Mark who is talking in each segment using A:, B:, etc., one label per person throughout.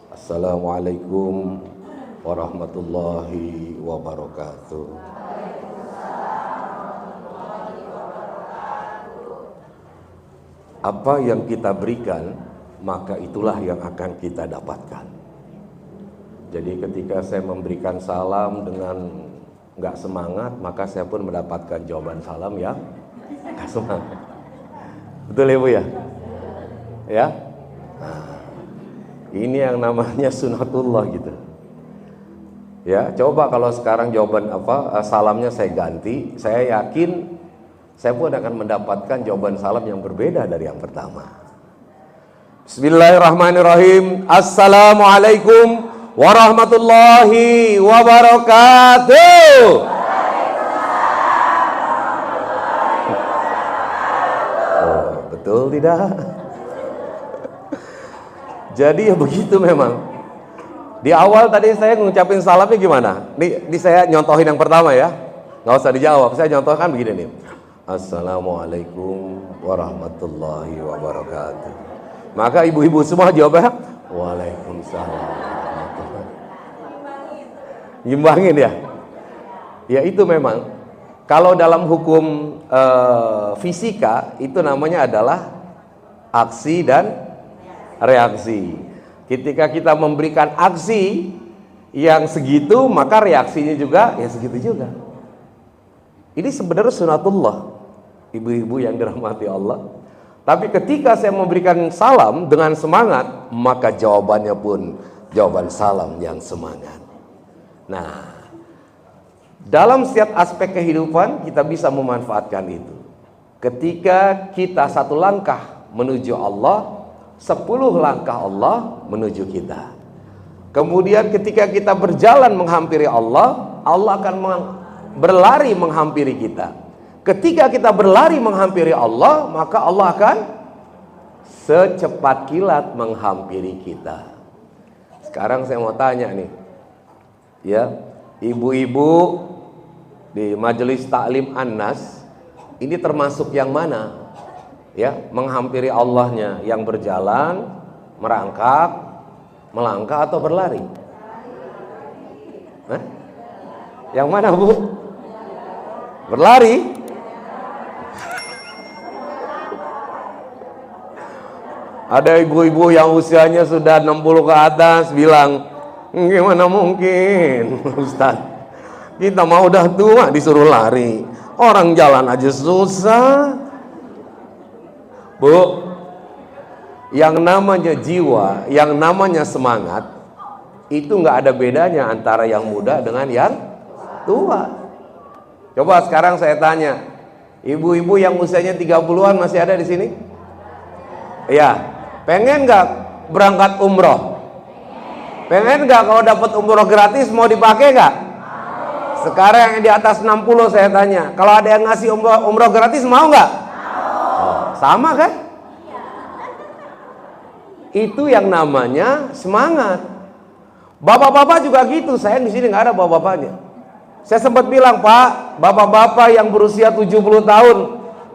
A: Assalamualaikum warahmatullahi wabarakatuh. Apa yang kita berikan, maka itulah yang akan kita dapatkan. Jadi ketika saya memberikan salam dengan nggak semangat, maka saya pun mendapatkan jawaban salam yang nggak semangat. Betul ya Bu ya? Ya? Nah, ini yang namanya sunatullah gitu. Ya, coba kalau sekarang jawaban salamnya saya ganti, saya yakin saya pun akan mendapatkan jawaban salam yang berbeda dari yang pertama. Bismillahirrahmanirrahim. Assalamualaikum warahmatullahi wabarakatuh. Oh, betul tidak? Jadi ya begitu memang. Di awal tadi saya ngucapin salamnya gimana? Ini saya nyontohin yang pertama ya. Nggak usah dijawab, saya contohkan begini nih. Assalamualaikum warahmatullahi wabarakatuh. Maka ibu-ibu semua jawabnya Waalaikumsalam. Ngimbangin ya. Ya itu memang. Kalau dalam hukum fisika itu namanya adalah aksi dan reaksi. Ketika kita memberikan aksi yang segitu, maka reaksinya juga ya segitu juga. Ini sebenarnya sunatullah, ibu-ibu yang dirahmati Allah. Tapi ketika saya memberikan salam dengan semangat, maka jawabannya pun jawaban salam yang semangat. Nah, dalam setiap aspek kehidupan kita bisa memanfaatkan itu. Ketika kita satu langkah menuju Allah, 10 langkah Allah menuju kita. Kemudian ketika kita berjalan menghampiri Allah, Allah akan berlari menghampiri kita. Ketika kita berlari menghampiri Allah, maka Allah akan secepat kilat menghampiri kita. Sekarang saya mau tanya nih, ya, ibu-ibu di Majelis Taklim An-Nas, ini termasuk yang mana? Ya, menghampiri Allahnya, yang berjalan, merangkak, melangkah atau berlari? Hah? Yang mana Bu? Berlari? Ada ibu-ibu yang usianya sudah 60 ke atas bilang, gimana mungkin Ustaz, kita mau udah tua disuruh lari, orang jalan aja susah. Bu, yang namanya jiwa, yang namanya semangat, itu nggak ada bedanya antara yang muda dengan yang tua. Coba sekarang saya tanya, ibu-ibu yang usianya 30-an masih ada di sini? Iya, pengen nggak berangkat umroh? Pengen nggak kalau dapat umroh gratis mau dipakai nggak? Sekarang yang di atas 60 saya tanya, kalau ada yang ngasih umroh gratis mau nggak? Sama kan? Itu yang namanya semangat. Bapak-bapak juga gitu. Saya di sini nggak ada bapak-bapaknya. Saya sempat bilang, Pak, bapak-bapak yang berusia 70 tahun,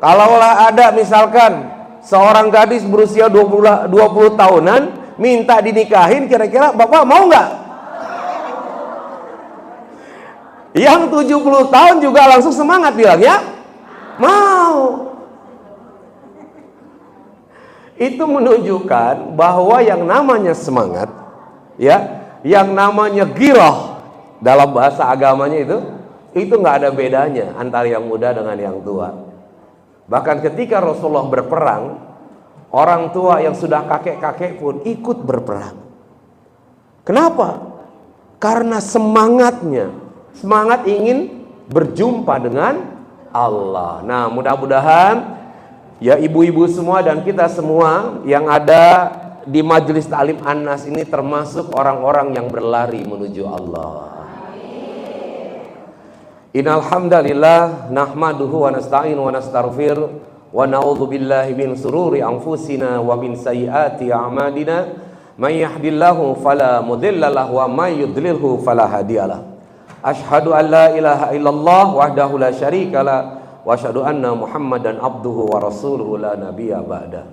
A: kalaulah ada misalkan seorang gadis berusia 20 tahunan minta dinikahin, kira-kira bapak mau nggak? Yang 70 tahun juga langsung semangat bilang, ya mau. Itu menunjukkan bahwa yang namanya semangat, ya, yang namanya ghirah dalam bahasa agamanya itu nggak ada bedanya antara yang muda dengan yang tua. Bahkan ketika Rasulullah berperang, orang tua yang sudah kakek-kakek pun ikut berperang. Kenapa? Karena semangatnya, semangat ingin berjumpa dengan Allah. Nah, mudah-mudahan ya ibu-ibu semua dan kita semua yang ada di Majelis Taklim An-Nas ini termasuk orang-orang yang berlari menuju Allah. Innal hamdalillah nahmaduhu wa nasta'inu wa nastaghfir wa na'udzu billahi min sururi anfusina wa min sayyiati a'malina may yahdihillahu fala mudilla lahu wa may yudlilhu fala hadiyalah. Asyhadu an la ilaha illallah wahdahu la syarikalah wa asyhadu anna Muhammadan abduhu wa rasuluhu la nabiyya ba'da.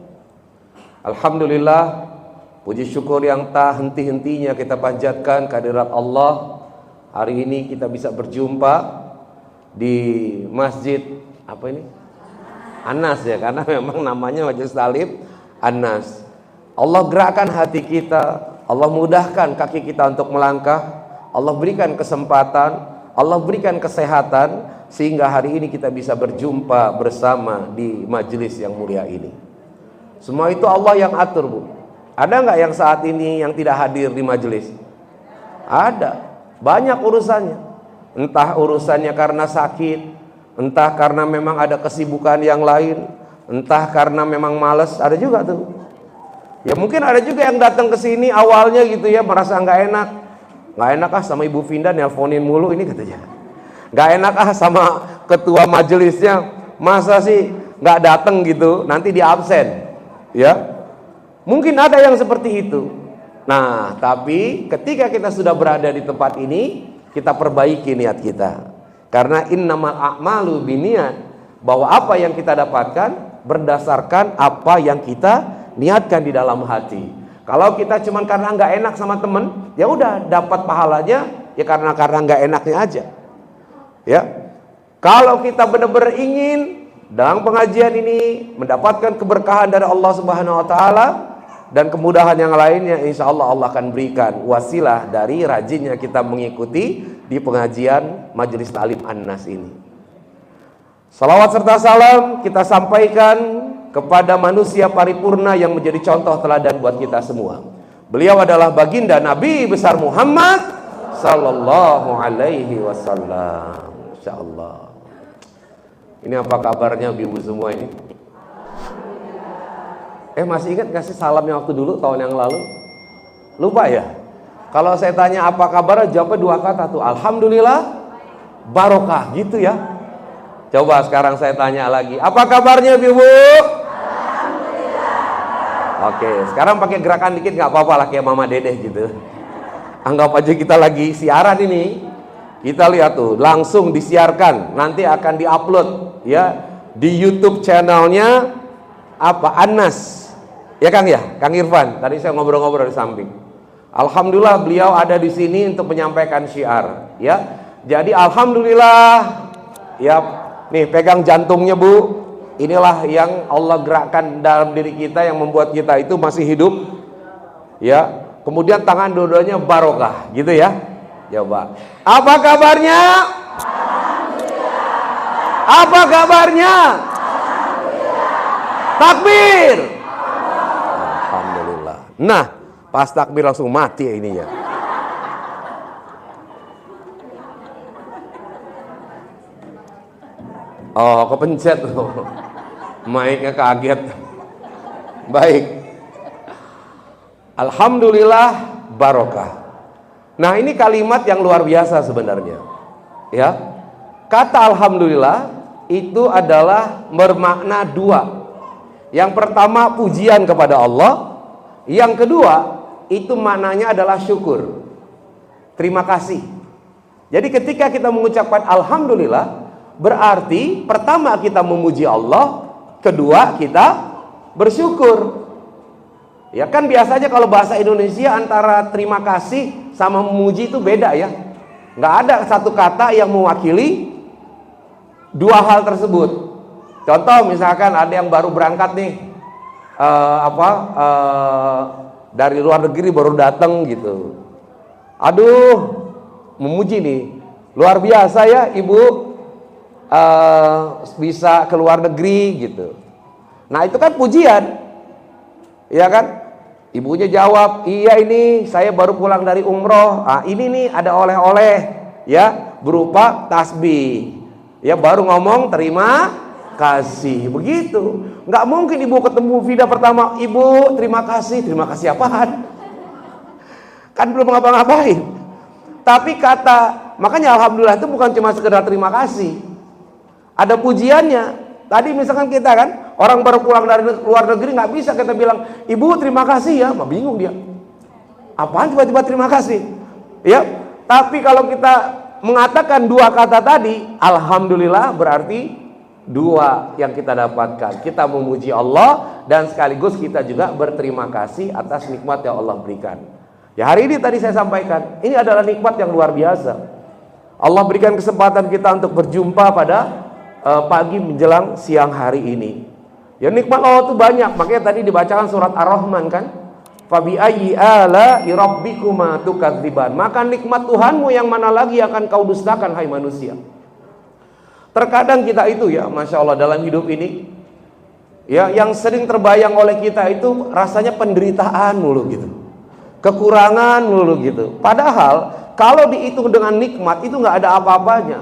A: Alhamdulillah, Puji syukur yang tak henti-hentinya kita panjatkan kehadirat Allah. Hari ini kita bisa berjumpa di masjid apa ini? Anas ya, karena memang namanya Majelis Talim Anas. Allah gerakkan hati kita, Allah mudahkan kaki kita untuk melangkah, Allah berikan kesempatan, Allah berikan kesehatan, sehingga hari ini kita bisa berjumpa bersama di majelis yang mulia ini. Semua itu Allah yang atur, Bu. Ada nggak yang saat ini yang tidak hadir di majelis? Ada, banyak urusannya. Entah urusannya karena sakit, entah karena memang ada kesibukan yang lain, entah karena memang malas, ada juga tuh. Ya mungkin ada juga yang datang ke sini awalnya gitu ya, merasa nggak enak sama Ibu Vinda nelponin mulu ini katanya. Nggak enak sama ketua majelisnya, masa sih nggak datang gitu, nanti di absen, ya. Mungkin ada yang seperti itu. Nah, tapi ketika kita sudah berada di tempat ini, kita perbaiki niat kita. Karena innamal a'malu binniyat, bahwa apa yang kita dapatkan berdasarkan apa yang kita niatkan di dalam hati. Kalau kita cuman karena nggak enak sama temen, ya udah dapat pahalanya ya karena nggak enaknya aja. Ya. Kalau kita benar-benar ingin dalam pengajian ini mendapatkan keberkahan dari Allah Subhanahu wa taala dan kemudahan yang lainnya, insya Allah Allah akan berikan wasilah dari rajinnya kita mengikuti di pengajian Majelis Talim An-Nas ini. Salawat serta salam kita sampaikan kepada manusia paripurna yang menjadi contoh teladan buat kita semua. Beliau adalah baginda Nabi besar Muhammad sallallahu alaihi wasallam. Insyaallah. Ini apa kabarnya ibu semua ini? Masih ingat gak sih salamnya waktu dulu tahun yang lalu? Lupa ya? Kalau saya tanya apa kabar, jawabnya dua kata tuh, alhamdulillah, barokah gitu ya. Coba sekarang saya tanya lagi, apa kabarnya ibu? Alhamdulillah. Oke, sekarang pakai gerakan dikit nggak apa-apa lah kayak Mama Dedeh gitu. Anggap aja kita lagi siaran ini. Kita lihat tuh, langsung disiarkan, nanti akan diupload ya di YouTube channelnya apa Anas. Ya Kang ya, Kang Irfan. Tadi saya ngobrol-ngobrol di samping. Alhamdulillah beliau ada di sini untuk menyampaikan syiar, ya. Jadi alhamdulillah, ya. Nih pegang jantungnya Bu. Inilah yang Allah gerakkan dalam diri kita yang membuat kita itu masih hidup, ya. Kemudian tangan dua-duanya barokah, gitu ya. Coba. Apa kabarnya? Alhamdulillah. Apa kabarnya? Alhamdulillah. Takbir. Alhamdulillah. Nah, pas takbir langsung mati ya ininya. Oh, kepencet loh. Mic-nya kaget. Baik. Alhamdulillah barokah. Nah, ini kalimat yang luar biasa sebenarnya. Ya. Kata alhamdulillah itu adalah bermakna dua. Yang pertama pujian kepada Allah. Yang kedua itu maknanya adalah syukur. Terima kasih. Jadi ketika kita mengucapkan alhamdulillah, berarti pertama kita memuji Allah, kedua kita bersyukur. Ya kan biasanya kalau bahasa Indonesia antara terima kasih sama memuji itu beda ya. Nggak ada satu kata yang mewakili dua hal tersebut. Contoh misalkan ada yang baru berangkat nih, dari luar negeri baru datang gitu. Aduh, memuji nih, luar biasa ya ibu. Bisa ke luar negeri gitu. Nah itu kan pujian, ya kan? Ibunya jawab, iya ini saya baru pulang dari umroh. Ini nih ada oleh-oleh, ya berupa tasbih. Ya baru ngomong terima kasih, begitu. Nggak mungkin ibu ketemu Vida pertama, ibu terima kasih apaan? Kan belum ngapa-ngapain. Tapi makanya alhamdulillah itu bukan cuma sekedar terima kasih. Ada pujiannya. Tadi misalkan kita kan orang baru pulang dari luar negeri, nggak bisa kita bilang ibu terima kasih ya, mah bingung dia. Apaan tiba-tiba terima kasih? Ya. Tapi kalau kita mengatakan dua kata tadi, alhamdulillah berarti dua yang kita dapatkan. Kita memuji Allah dan sekaligus kita juga berterima kasih atas nikmat yang Allah berikan. Ya, hari ini tadi saya sampaikan, ini adalah nikmat yang luar biasa. Allah berikan kesempatan kita untuk berjumpa pada pagi menjelang siang hari ini. Ya, nikmat Allah itu banyak. Makanya tadi dibacakan surat Ar-Rahman kan, fabi ayyi ala'i rabbikuma tukadziban. Maka nikmat Tuhanmu yang mana lagi akan kau dustakan, hai manusia. Terkadang kita itu ya, Masya Allah, dalam hidup ini ya, yang sering terbayang oleh kita itu rasanya penderitaan mulu gitu, kekurangan mulu gitu. Padahal kalau dihitung dengan nikmat itu nggak ada apa-apanya.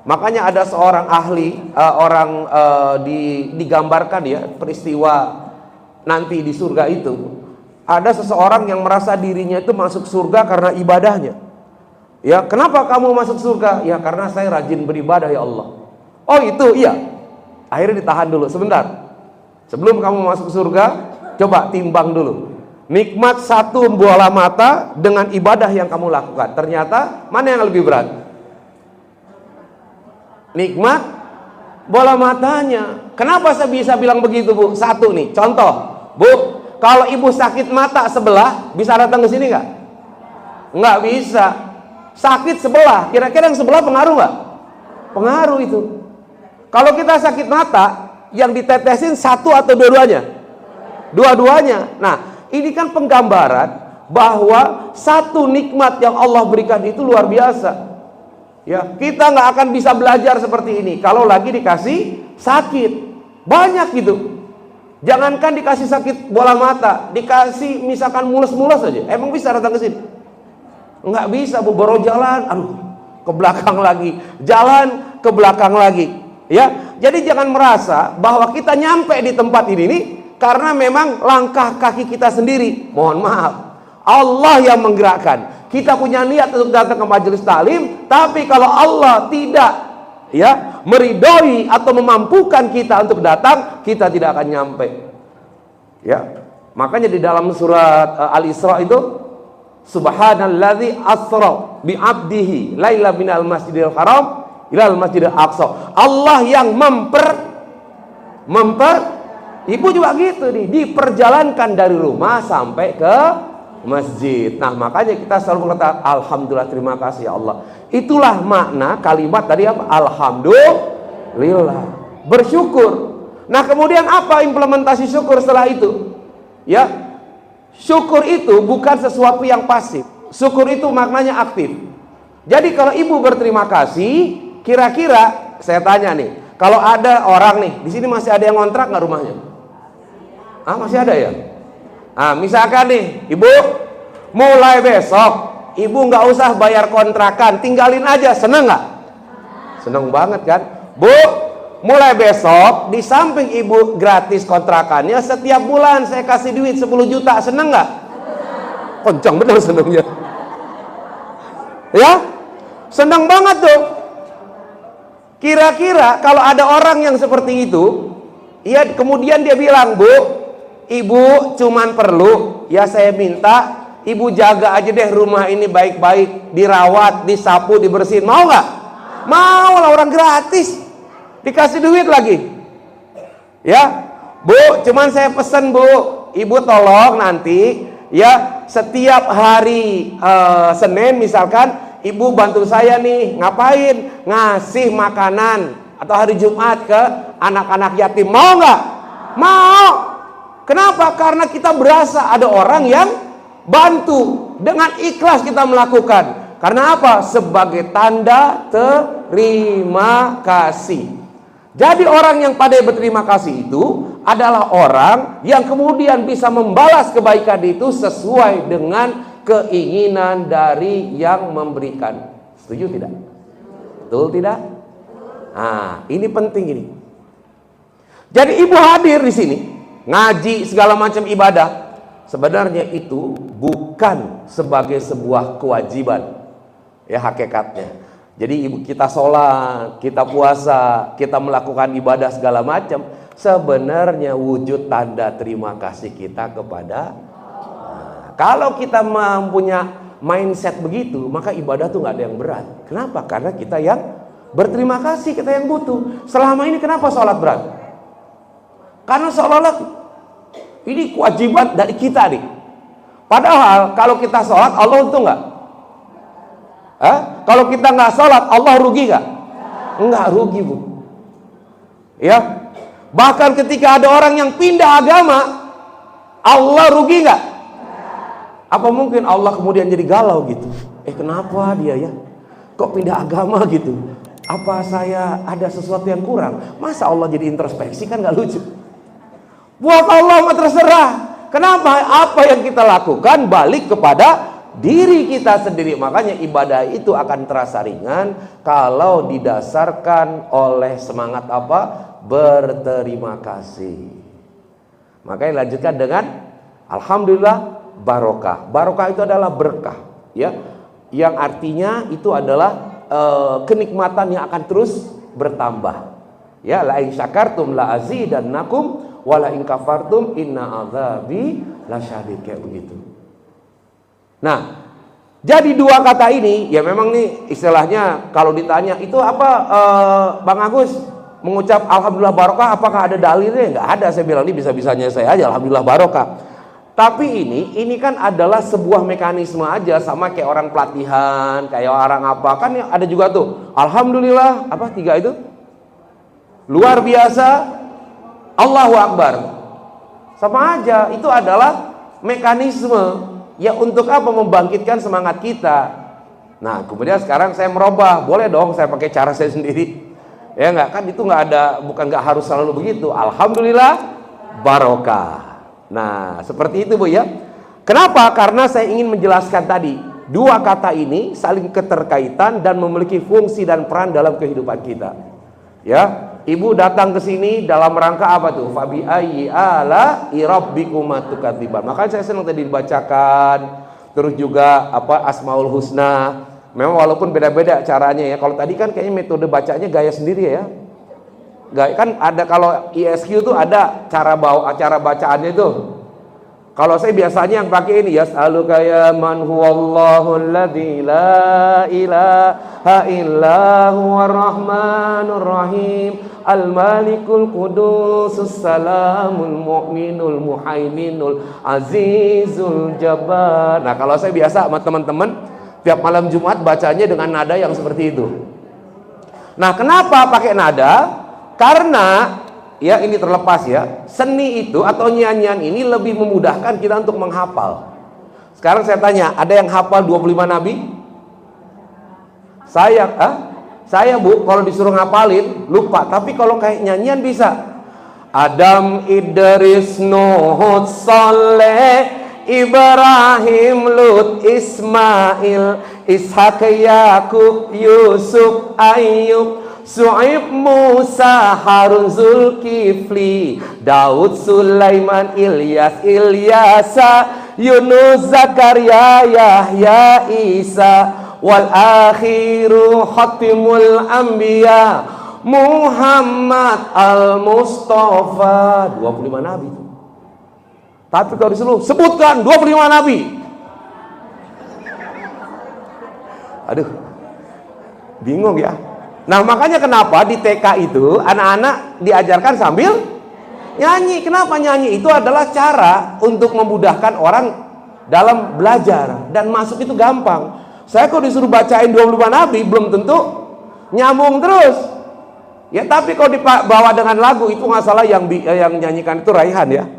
A: Makanya ada seorang ahli, digambarkan ya peristiwa nanti di surga itu. Ada seseorang yang merasa dirinya itu masuk surga karena ibadahnya. Ya, kenapa kamu masuk surga? Ya, karena saya rajin beribadah ya Allah. Oh itu, iya. Akhirnya ditahan dulu sebentar. Sebelum kamu masuk surga, coba timbang dulu nikmat satu bola mata dengan ibadah yang kamu lakukan. Ternyata mana yang lebih berat? Nikmat bola matanya. Kenapa saya bisa bilang begitu, Bu? Satu nih, contoh, Bu, kalau ibu sakit mata sebelah, bisa datang ke sini nggak? Nggak bisa. Sakit sebelah, kira-kira yang sebelah pengaruh nggak? Pengaruh itu. Kalau kita sakit mata, yang ditetesin satu atau dua-duanya? Dua-duanya. Nah, ini kan penggambaran bahwa satu nikmat yang Allah berikan itu luar biasa. Ya, kita nggak akan bisa belajar seperti ini kalau lagi dikasih sakit. Banyak gitu. Jangankan dikasih sakit bola mata, dikasih misalkan mulus-mulus aja, emang bisa datang ke sini? Nggak bisa, Bu. Baru jalan, aduh, ke belakang lagi, jalan ke belakang lagi. Ya, jadi jangan merasa bahwa kita nyampe di tempat ini nih karena memang langkah kaki kita sendiri. Mohon maaf, Allah yang menggerakkan. Kita punya niat untuk datang ke majelis taklim, tapi kalau Allah tidak ya meridhoi atau memampukan kita untuk datang, kita tidak akan nyampe. Ya, makanya di dalam surat Al-Isra itu, subhanalladzi asra bi 'abdihi laila minal masjidil haram ilal masjidil aqsa. Allah yang ibu juga gitu nih, diperjalankan dari rumah sampai ke masjid. Nah, makanya kita selalu mengatakan alhamdulillah, terima kasih ya Allah. Itulah makna kalimat tadi apa? Alhamdulillah, bersyukur. Nah, kemudian apa implementasi syukur setelah itu? Ya, syukur itu bukan sesuatu yang pasif. Syukur itu maknanya aktif. Jadi kalau ibu berterima kasih, kira-kira saya tanya nih, kalau ada orang nih di sini masih ada yang ngontrak nggak rumahnya? Ah, masih ada ya? Ah, misalkan nih, ibu mulai besok ibu nggak usah bayar kontrakan, tinggalin aja, seneng nggak? Seneng banget kan? Bu, mulai besok di samping ibu gratis kontrakannya, setiap bulan saya kasih duit 10 juta, seneng nggak? Kencang bener senengnya. Ya, seneng banget tuh. Kira-kira kalau ada orang yang seperti itu, ya kemudian dia bilang, Bu, ibu cuman perlu, ya saya minta ibu jaga aja deh rumah ini baik-baik, dirawat, disapu, dibersihin, mau nggak? Mau lah, orang gratis, dikasih duit lagi. Ya, Bu, cuman saya pesen, Bu, ibu tolong nanti ya setiap hari Senin misalkan ibu bantu saya nih, ngapain? Ngasih makanan atau hari Jumat ke anak-anak yatim, mau nggak? Mau. Kenapa? Karena kita berasa ada orang yang bantu, dengan ikhlas kita melakukan. Karena apa? Sebagai tanda terima kasih. Jadi orang yang pandai berterima kasih itu adalah orang yang kemudian bisa membalas kebaikan itu sesuai dengan keinginan dari yang memberikan. Setuju tidak? Betul tidak? Nah, ini penting ini. Jadi ibu hadir di sini, ngaji segala macam ibadah, sebenarnya itu bukan sebagai sebuah kewajiban, ya hakikatnya. Jadi ibu kita sholat, kita puasa, kita melakukan ibadah segala macam, sebenarnya wujud tanda terima kasih kita kepada. Kalau kita mempunyai mindset begitu, maka ibadah tuh nggak ada yang berat. Kenapa? Karena kita yang Berterima kasih kita yang butuh. Selama ini kenapa sholat berat? Karena seolah-olah ini kewajiban dari kita nih. Padahal kalau kita sholat, Allah untung nggak? Kalau kita nggak sholat, Allah rugi nggak? Nggak rugi, Bu. Ya. Bahkan ketika ada orang yang pindah agama, Allah rugi nggak? Apa mungkin Allah kemudian jadi galau gitu? Kenapa dia ya? Kok pindah agama gitu? Apa saya ada sesuatu yang kurang? Masa Allah jadi introspeksi, kan nggak lucu. Buat Allah mah terserah. Kenapa? Apa yang kita lakukan balik kepada diri kita sendiri. Makanya ibadah itu akan terasa ringan kalau didasarkan oleh semangat apa? Berterima kasih. Makanya lanjutkan dengan alhamdulillah barokah. Barokah itu adalah berkah, ya. Yang artinya itu adalah kenikmatan yang akan terus bertambah. Ya, la in syakartum la azidannakum wa la in kafartum inna azabi lasyadid, kayak begitu. Nah, jadi dua kata ini ya memang nih istilahnya kalau ditanya itu apa, Bang Agus mengucap alhamdulillah barokah, apakah ada dalilnya? Enggak ada. Saya bilang ini bisa-bisanya saya aja alhamdulillah barokah. Tapi ini kan adalah sebuah mekanisme aja, sama kayak orang pelatihan, kayak orang apa, kan ada juga tuh alhamdulillah apa 3 itu luar biasa, Allahu Akbar, sama aja. Itu adalah mekanisme ya untuk apa? Membangkitkan semangat kita. Nah kemudian sekarang saya merubah, boleh dong saya pakai cara saya sendiri, ya enggak, kan itu enggak ada, bukan enggak harus selalu begitu. Alhamdulillah barokah. Nah seperti itu, Bu, ya. Kenapa? Karena saya ingin menjelaskan tadi dua kata ini saling keterkaitan dan memiliki fungsi dan peran dalam kehidupan kita. Ya, Ibu datang ke sini dalam rangka apa tuh? Fabi ayyi ala rabbikuma tukadziban. Makanya saya senang tadi dibacakan. Terus juga apa Asmaul Husna. Memang walaupun beda-beda caranya ya. Kalau tadi kan kayaknya metode bacanya gaya sendiri ya. Gaya kan ada, kalau ISQ tuh ada cara bacaannya itu. Kalau saya biasanya yang pakai ini, yas'aluka ya man huwallahu alladzi la ilaha illa huwar rahmanur rahim al-malikul qudusus salamul mu'minul muhaiminul azizul jabbar. Nah, kalau saya biasa sama teman-teman tiap malam Jumat bacanya dengan nada yang seperti itu. Nah, kenapa pakai nada? Karena ya ini terlepas ya, seni itu atau nyanyian ini lebih memudahkan kita untuk menghafal. Sekarang saya tanya, ada yang hafal 25 nabi? Saya, Bu, kalau disuruh ngapalin lupa, tapi kalau kayak nyanyian bisa. Adam, Idris, Nuh, Saleh, Ibrahim, Lut, Ismail, Ishak, Yakub, Yusuf, Ayub, Su'ib, Musa, Harun, Zulkifli, Daud, Sulaiman, Ilyas, Ilyasa, Yunus, Zakaria, Yahya, Isa, wal akhiru khatimul anbiya Muhammad al-Mustafa. 25 nabi. Tapi kalau disuruh sebutkan 25 nabi, aduh, bingung ya. Nah makanya kenapa di TK itu anak-anak diajarkan sambil nyanyi. Kenapa nyanyi? Itu adalah cara untuk memudahkan orang dalam belajar, dan masuk itu gampang. Saya kalau disuruh bacain 25 nabi belum tentu nyambung terus ya, tapi kalau dibawa dengan lagu itu nggak salah, yang nyanyikan itu Raihan ya.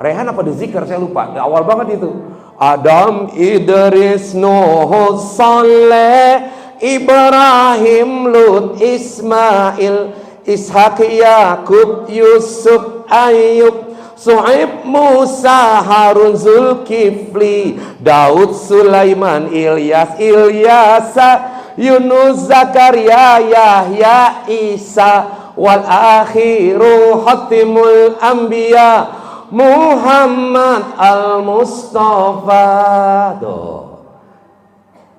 A: Raihan apa The Zikr, saya lupa, di awal banget itu. Adam, Idris, Nuh, Saleh, Ibrahim, Lut, Ismail, Ishak, Yakub, Yusuf, Ayub, Su'ib, Musa, Harun, Zulkifli, Daud, Sulaiman, Ilyas, Ilyasa, Yunus, Zakaria, Yahya, Isa, wal akhiru khatimul anbiya Muhammad al-Mustafa. Tuh.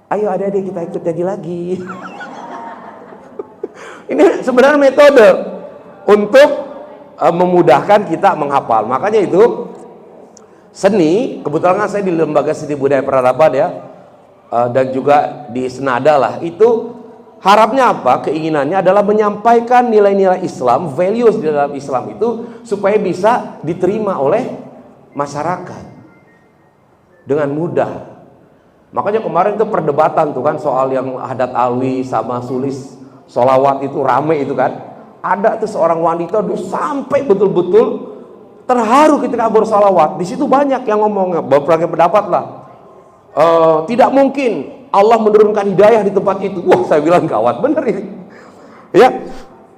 A: Ayo adik-adik kita ikut nyanyi lagi. Ini sebenarnya metode untuk memudahkan kita menghafal. Makanya itu seni, kebetulan saya di Lembaga Seni Budaya Peradaban ya, dan juga di Senada lah, itu Harapnya apa? Keinginannya adalah menyampaikan nilai-nilai Islam, values di dalam Islam itu supaya bisa diterima oleh masyarakat dengan mudah. Makanya kemarin itu perdebatan tuh kan soal yang Haddad Alwi sama Sulis sholawat itu rame itu kan. Ada tuh seorang wanita sampai betul-betul terharu ketika bersolawat. Di situ banyak yang ngomong, berbagai pendapat lah. Tidak mungkin Allah menurunkan hidayah di tempat itu. Wah, saya bilang gawat bener ini. Ya,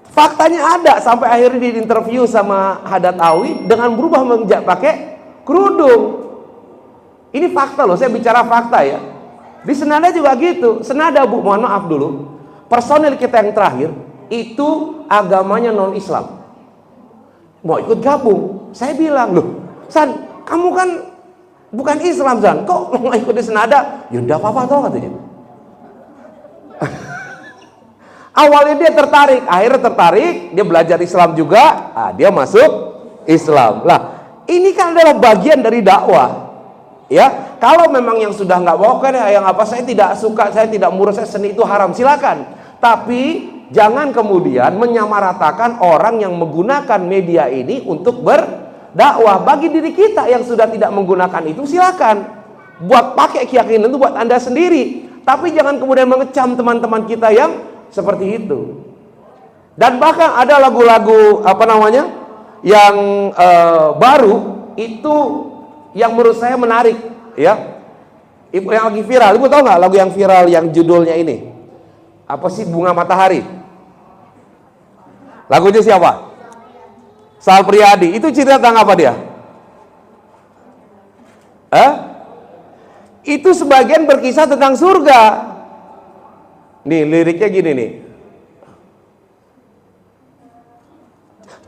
A: faktanya ada. Sampai akhirnya di interview sama Haddad Alwi dengan berubah pakai kerudung. Ini fakta loh, saya bicara fakta ya. Di Senada juga gitu. Senada Bu, mohon maaf dulu. Personil kita yang terakhir itu agamanya non Islam. Mau ikut gabung. Saya bilang, loh, San, kamu kan bukan Islam, San, kok mau ikut di Senada? Ya udah apa-apa toh katanya. Awalnya dia tertarik, akhirnya tertarik, dia belajar Islam juga, dia masuk Islam. Lah, ini kan adalah bagian dari dakwah. Ya, kalau memang yang sudah nggak mau kan yang apa, saya tidak suka, saya tidak murah, saya seni itu haram, silakan. Tapi jangan kemudian menyamaratakan orang yang menggunakan media ini untuk berdakwah. Bagi diri kita yang sudah tidak menggunakan itu, silakan buat pakai keyakinan itu buat Anda sendiri. Tapi jangan kemudian mengecam teman-teman kita yang seperti itu. Dan bahkan ada lagu-lagu apa namanya yang baru itu yang menurut saya menarik, ya. Ibu yang lagi viral, ibu tahu nggak lagu yang viral yang judulnya ini? Apa sih, Bunga Matahari? Lagunya siapa? Sal Priadi. Itu cerita tentang apa dia? Itu sebagian berkisah tentang surga. Nih liriknya gini nih.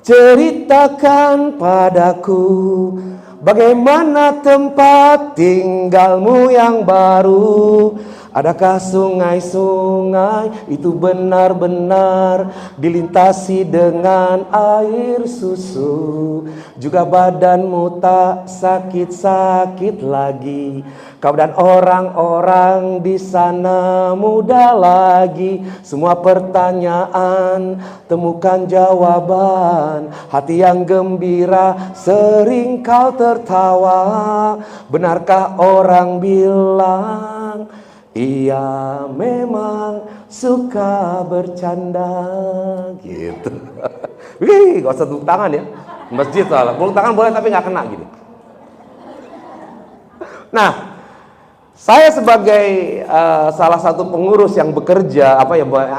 A: Ceritakan padaku bagaimana tempat tinggalmu yang baru. Adakah sungai-sungai itu benar-benar dilintasi dengan air susu? Juga badanmu tak sakit-sakit lagi. Kau dan orang-orang di sana muda lagi. Semua pertanyaan temukan jawaban. Hati yang gembira sering kau tertawa. Benarkah orang bilang ia memang suka bercanda gitu. Wih, gak usah tepuk tangan ya. Masjid salah. Tepuk tangan boleh tapi nggak kena gitu. Nah, saya sebagai salah satu pengurus yang bekerja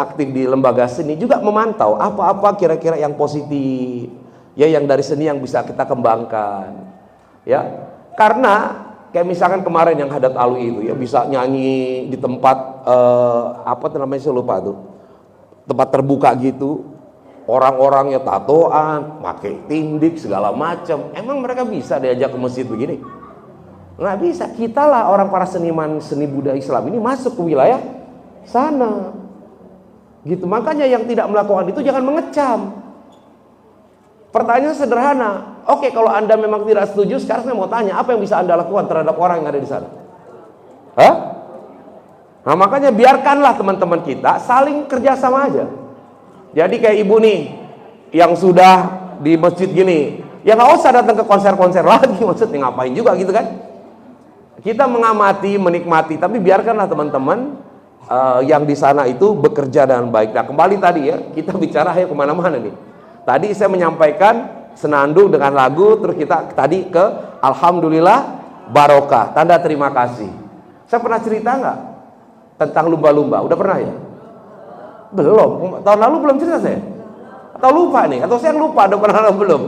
A: aktif di lembaga seni juga memantau apa-apa kira-kira yang positif ya, yang dari seni yang bisa kita kembangkan. Ya. Karena kayak misalkan kemarin yang Haddad Alwi itu ya bisa nyanyi di tempat saya lupa tuh, tempat terbuka gitu, orang-orangnya tatoan, pakai tindik segala macam. Emang mereka bisa diajak ke masjid begini? Nggak bisa. Kita lah orang para seniman seni budaya Islam ini masuk ke wilayah sana, gitu. Makanya yang tidak melakukan itu jangan mengecam. Pertanyaan sederhana. Oke, kalau Anda memang tidak setuju, sekarang saya mau tanya, apa yang bisa Anda lakukan terhadap orang yang ada di sana? Nah, makanya biarkanlah teman-teman kita saling kerjasama aja. Jadi kayak ibu nih, yang sudah di masjid gini, ya nggak usah datang ke konser-konser lagi, maksudnya ngapain juga gitu kan? Kita mengamati, menikmati, tapi biarkanlah teman-teman yang di sana itu bekerja dengan baik. Nah, kembali tadi ya, kita bicara ayo kemana-mana nih. Tadi saya menyampaikan senandung dengan lagu, terus kita tadi ke Alhamdulillah Barokah, tanda terima kasih. Saya pernah cerita nggak tentang lumba-lumba? Udah pernah ya? Belum. Tahun lalu belum cerita saya? Atau lupa nih? Atau saya lupa udah pernah atau belum?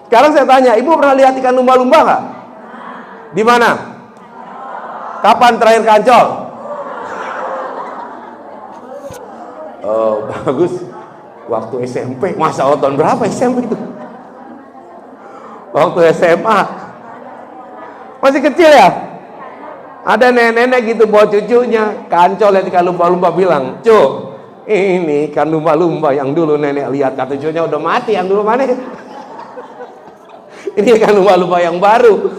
A: Sekarang saya tanya, ibu pernah lihat ikan lumba-lumba nggak? Di mana? Kapan terakhir kancol? Oh, bagus. Waktu SMP. Masa Allah, tahun berapa SMP itu? Waktu SMA. Masih kecil ya? Ada nenek-nenek gitu bawa cucunya, kancol lihat ikan lumba-lumba, bilang, "Cuk, ini ikan lumba-lumba yang dulu nenek lihat." Kata cucunya, udah mati, yang dulu mana? Ini ikan lumba-lumba yang baru.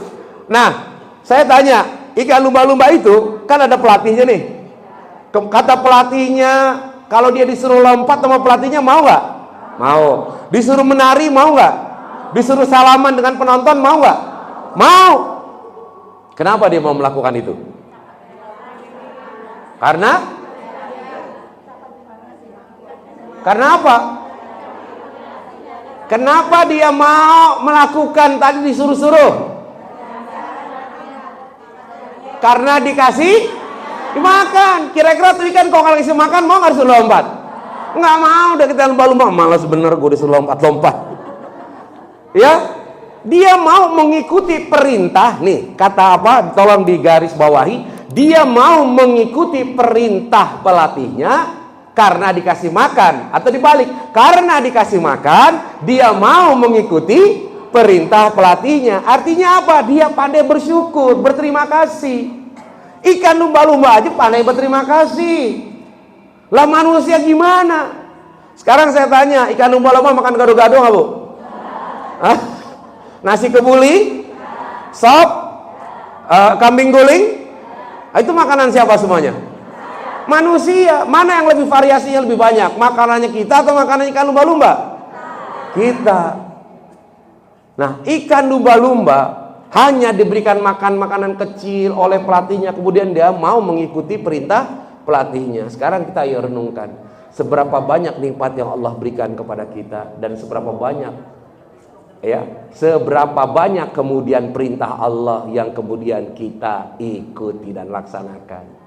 A: Nah, saya tanya, ikan lumba-lumba itu kan ada pelatihnya nih. Kata pelatihnya, Kalau dia disuruh lompat sama pelatihnya, mau nggak? Mau. Disuruh menari, mau nggak? Disuruh salaman dengan penonton, mau nggak? Mau. Kenapa dia mau melakukan itu? Karena apa? Kenapa dia mau melakukan tadi disuruh-suruh? Karena dikasih dimakan. Kira-kira tuh ikan kalau dikasih makan mau nggak disuruh lompat? Nggak mau, udah kita lumba-lumba. Malas bener gue disuruh lompat-lompat. Ya, dia mau mengikuti perintah. Nih, kata apa? Tolong digaris bawahi. Dia mau mengikuti perintah pelatihnya karena dikasih makan, atau dibalik, karena dikasih makan dia mau mengikuti perintah pelatihnya. Artinya apa? Dia pandai bersyukur, berterima kasih. Ikan lumba-lumba aja pandai berterima kasih. Lah manusia gimana? Sekarang saya tanya, ikan lumba-lumba makan gado-gado nggak, Bu? Hah? Nasi kebuli, sop, kambing guling, itu makanan siapa semuanya? Manusia. Mana yang lebih variasinya lebih banyak? Makanannya kita atau makanannya ikan lumba-lumba? Kita. Nah, ikan lumba-lumba hanya diberikan makan makanan kecil oleh pelatihnya, kemudian dia mau mengikuti perintah pelatihnya. Sekarang kita ayo renungkan, seberapa banyak nikmat yang Allah berikan kepada kita, dan seberapa banyak kemudian perintah Allah yang kemudian kita ikuti dan laksanakan.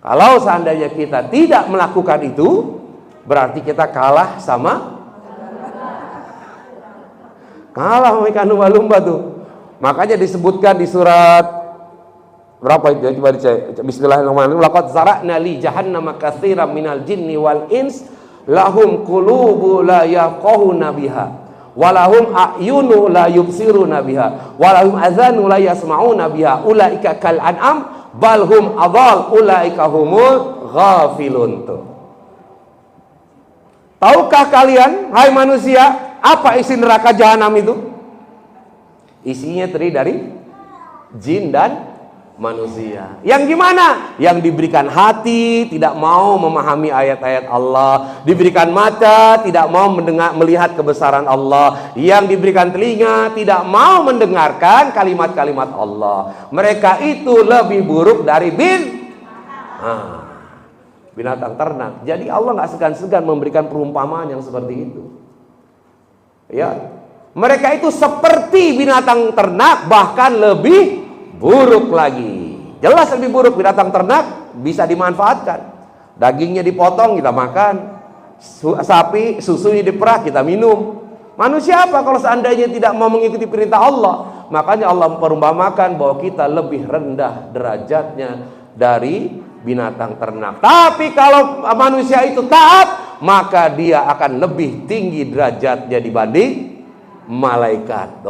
A: Kalau seandainya kita tidak melakukan itu, berarti kita kalah sama ikan lumba-lumba tuh. Makanya disebutkan di surat berapa itu? Coba dicek. Bismillahirrahmanirrahim. Laqad zara'na li jahannama katsiran minal jinni wal ins lahum qulubu la yafqahuna biha walahum a'yunu la yubsiruna biha walahum adhanu la yasma'una biha ulaika kal an'am balhum adhal ulaika humul ghafilun. Tuh. Tahukah kalian, hai manusia, apa isi neraka jahanam itu? Isinya terdiri dari jin dan manusia. Yang gimana? Yang diberikan hati, tidak mau memahami ayat-ayat Allah. Diberikan mata, tidak mau melihat kebesaran Allah. Yang diberikan telinga, tidak mau mendengarkan kalimat-kalimat Allah. Mereka itu lebih buruk dari binatang ternak. Jadi Allah nggak segan-segan memberikan perumpamaan yang seperti itu. Ya, mereka itu seperti binatang ternak, bahkan lebih buruk lagi. Jelas lebih buruk. Binatang ternak bisa dimanfaatkan, dagingnya dipotong kita makan, sapi susunya diperah kita minum. Manusia apa kalau seandainya tidak mau mengikuti perintah Allah? Makanya Allah memperumpamakan bahwa kita lebih rendah derajatnya dari binatang ternak. Tapi kalau manusia itu taat, maka dia akan lebih tinggi derajatnya dibanding malaikat.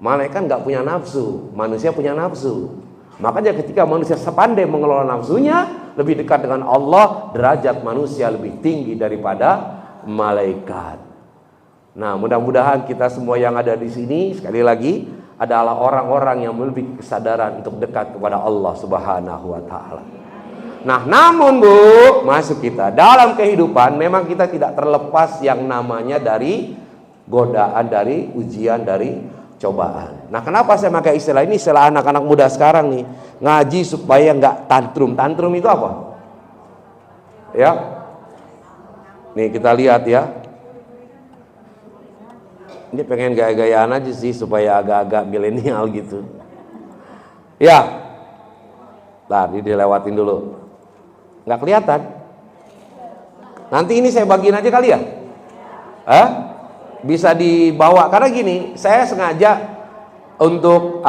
A: Malaikat nggak punya nafsu, manusia punya nafsu. Makanya ketika manusia sepandai mengelola nafsunya, lebih dekat dengan Allah, derajat manusia lebih tinggi daripada malaikat. Nah, mudah-mudahan kita semua yang ada di sini sekali lagi adalah orang-orang yang memiliki kesadaran untuk dekat kepada Allah Subhanahu wa taala. Nah, namun Bu, masuk kita dalam kehidupan memang kita tidak terlepas yang namanya dari godaan, dari ujian, dari cobaan. Nah, kenapa saya pakai istilah ini? Istilah anak-anak muda sekarang nih, ngaji supaya nggak tantrum. Tantrum itu apa? Ya, nih kita lihat ya. Ini pengen gaya-gayaan aja sih supaya agak-agak milenial gitu. Ya, tadi dilewatin dulu. Nggak kelihatan. Nanti ini saya bagiin aja kali ya. Bisa dibawa, karena gini, saya sengaja untuk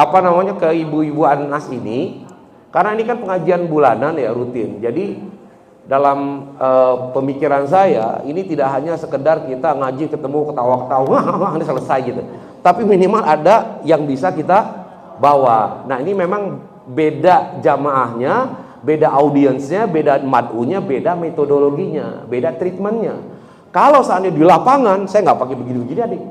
A: ke ibu-ibu Anas ini, karena ini kan pengajian bulanan ya, rutin. Jadi dalam pemikiran saya ini tidak hanya sekedar kita ngaji ketemu ketawa-ketawa ini selesai gitu, tapi minimal ada yang bisa kita bawa. Nah, ini memang beda jamaahnya, beda audiensnya, beda mad'unya, beda metodologinya, beda treatmentnya. Kalau seandainya di lapangan, saya nggak pakai begini-begini adik.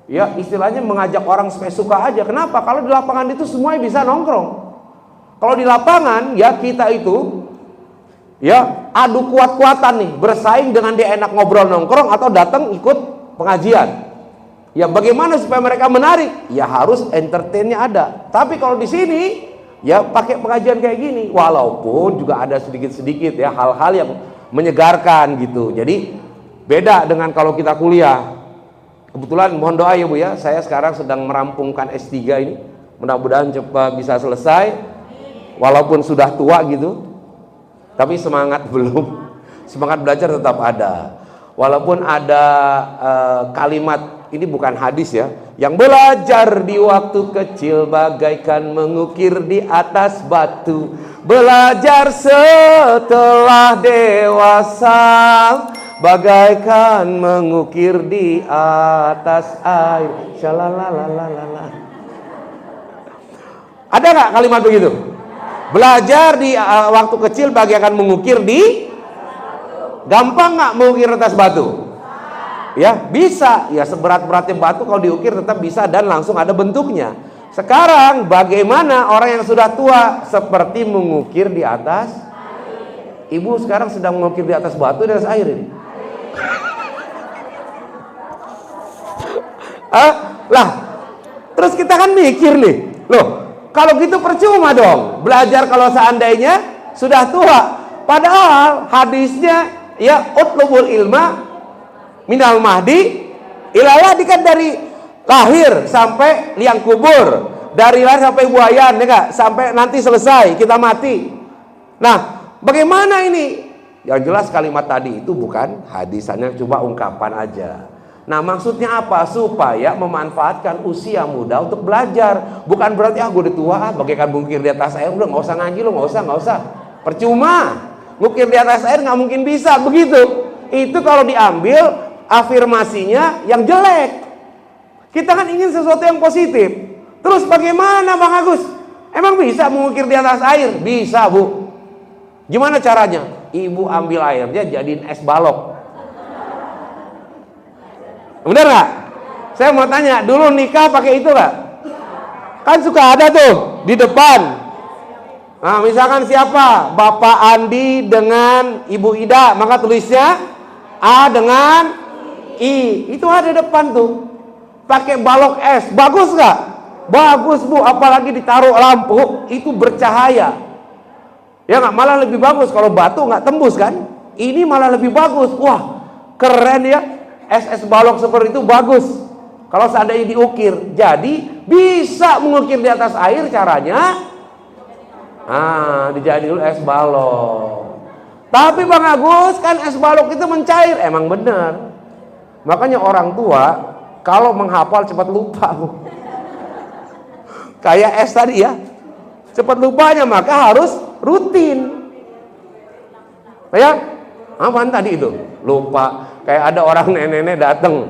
A: Ya, istilahnya mengajak orang supaya suka aja. Kenapa? Kalau di lapangan itu semuanya bisa nongkrong. Kalau di lapangan, ya kita itu, ya adu kuat-kuatan nih, bersaing dengan dia enak ngobrol nongkrong atau datang ikut pengajian. Ya bagaimana supaya mereka menarik? Ya harus entertainnya ada. Tapi kalau di sini ya pakai pengajian kayak gini, walaupun juga ada sedikit-sedikit ya hal-hal yang menyegarkan gitu. Jadi beda dengan kalau kita kuliah. Kebetulan mohon doa ya Bu ya, saya sekarang sedang merampungkan S3 ini. Mudah-mudahan cepat bisa selesai. Walaupun sudah tua gitu, tapi semangat belum. Semangat belajar tetap ada. Walaupun ada kalimat, ini bukan hadis ya, yang belajar di waktu kecil bagaikan mengukir di atas batu, belajar setelah dewasa bagaikan mengukir di atas air. Shalalalala. Ada nggak kalimat begitu? Belajar di waktu kecil bagaikan mengukir di, gampang nggak mengukir atas batu? Ya bisa, ya seberat-beratnya batu kalau diukir tetap bisa dan langsung ada bentuknya. Sekarang bagaimana orang yang sudah tua seperti mengukir di atas? Ibu sekarang sedang mengukir di atas batu, di atas air ini. Lah, terus kita kan mikir nih, loh kalau gitu percuma dong belajar kalau seandainya sudah tua. Padahal hadisnya ya utlubul ilma minal mahdi ilallah, kan dari lahir sampai liang kubur, dari lahir sampai buayan, ya gak? Sampai nanti selesai kita mati. Nah bagaimana ini? Yang jelas kalimat tadi itu bukan hadisannya, coba ungkapan aja. Nah maksudnya apa? Supaya memanfaatkan usia muda untuk belajar. Bukan berarti gue udah tua bagaikan mungkir di atas air, udah gak usah ngaji lo, gak usah. Percuma, mungkir di atas air gak mungkin bisa begitu. Itu kalau diambil afirmasinya yang jelek. Kita kan ingin sesuatu yang positif. Terus bagaimana Bang Agus? Emang bisa mengukir di atas air? Bisa Bu. Gimana caranya? Ibu ambil airnya jadiin es balok. Bener gak? Saya mau tanya, dulu nikah pakai itu gak? Kan suka ada tuh di depan. Nah misalkan siapa? Bapak Andi dengan Ibu Ida, maka tulisnya A dengan I. Itu ada depan tuh. Pakai balok es, bagus gak? Bagus Bu, apalagi ditaruh lampu, itu bercahaya. Ya nggak, malah lebih bagus kalau batu nggak tembus kan? Ini malah lebih bagus. Wah, keren ya. Es balok seperti itu bagus. Kalau seandainya diukir, jadi bisa mengukir di atas air caranya. Dijadiin dulu es balok. Tapi Bang Agus, kan es balok itu mencair. Emang bener. Makanya orang tua kalau menghafal cepat lupa Bu. Kayak es tadi ya, cepat lupanya, maka harus rutin. Ya, apaan tadi itu? Lupa. Kayak ada orang nenek-nenek datang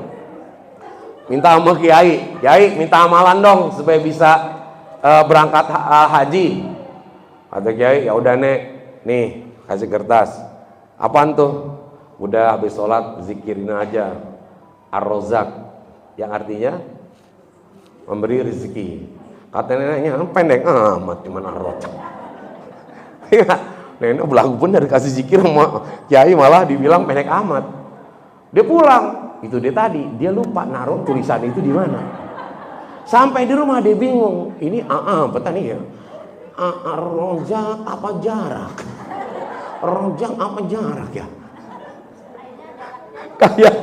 A: minta sama kiai, kiai minta amalan dong supaya bisa berangkat haji. Kata kiai, ya udah nek, nih kasih kertas. Apaan tuh? Udah habis sholat zikirin aja Ar-Razzaq, yang artinya memberi rezeki. Kata neneknya, pendek amat gimana Ar-Razzaq. Nenek belagu bener kasih zikir sama kiai malah dibilang pendek amat. Dia pulang, itu dia tadi, dia lupa naruh tulisan itu di mana. Sampai di rumah dia bingung, ini apa tadi ya? Ar-Razzaq apa jarak? Razzaq apa jarak ya? Kayak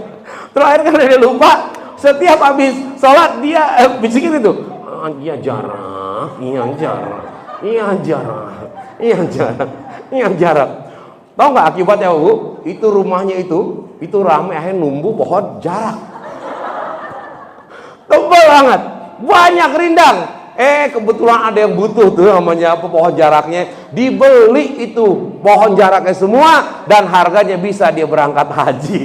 A: terakhir kan dia lupa, setiap habis sholat dia bisikin itu. Iya jarak, iya jarak, iya jarak, iya jarak, iya jarak. Tahu nggak akibatnya Bu? Itu rumahnya itu ramai akhirnya numbuh pohon jarak. Tebal banget, banyak rindang. Kebetulan ada yang butuh tuh namanya apa pohon jaraknya, dibeli itu pohon jaraknya semua dan harganya bisa dia berangkat haji.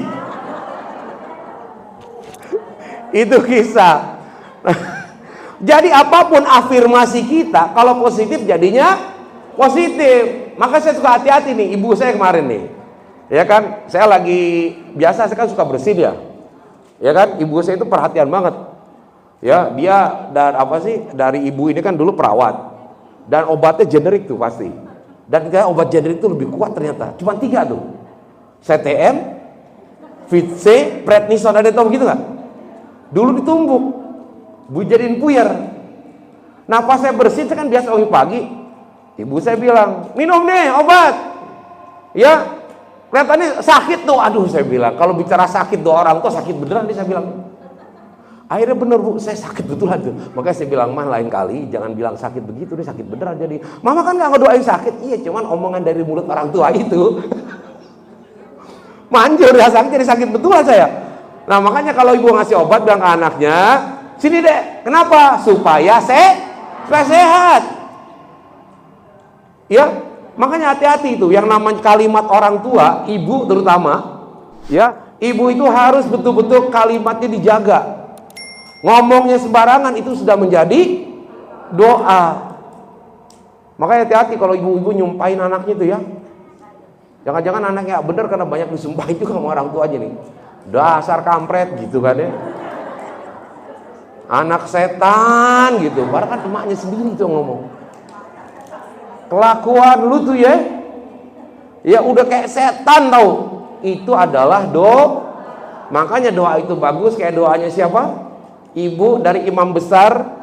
A: Itu kisah. Jadi apapun afirmasi kita, kalau positif jadinya positif. Maka saya suka hati-hati nih, ibu saya kemarin nih, ya kan, saya lagi biasa, saya kan suka bersin ya kan, ibu saya itu perhatian banget, ya dia dari ibu ini kan dulu perawat, dan obatnya generik tuh pasti, Dan kayak obat generik itu lebih kuat ternyata. Cuma 3 tuh. CTM, Fit C, prednison, ada tau begitu nggak? Dulu ditumbuk, jadiin puyer. Nah pas saya bersin, saya kan biasa pagi, ibu saya bilang, minum nih obat. Ya, kelihatannya sakit tuh. Aduh, saya bilang, kalau bicara sakit 2 orang tuh sakit beneran nih, saya bilang. Akhirnya bener bu, saya sakit betulan tuh. Makanya saya bilang, mah lain kali jangan bilang sakit begitu, nih sakit beneran jadi. Mama kan nggak ngedoain sakit. Iya, cuman omongan dari mulut orang tua itu manjur ya, sakit jadi sakit betulan saya. Nah makanya kalau ibu ngasih obat bilang ke anaknya, sini dek, kenapa? Supaya sehat. Ya, makanya hati-hati itu yang namanya kalimat orang tua, ibu terutama, ya, ibu itu harus betul-betul kalimatnya dijaga. Ngomongnya sembarangan itu sudah menjadi doa. Makanya hati-hati kalau ibu-ibu nyumpahin anaknya itu ya. Jangan-jangan anaknya bener karena banyak disumpahin juga sama orang tua aja nih. Dasar kampret gitu kan ya. Anak setan gitu. Padahal kan emaknya sendiri tuh ngomong. Kelakuan lu tuh ya. Ya udah kayak setan tau. Itu adalah doa. Makanya doa itu bagus kayak doanya siapa? Ibu dari imam besar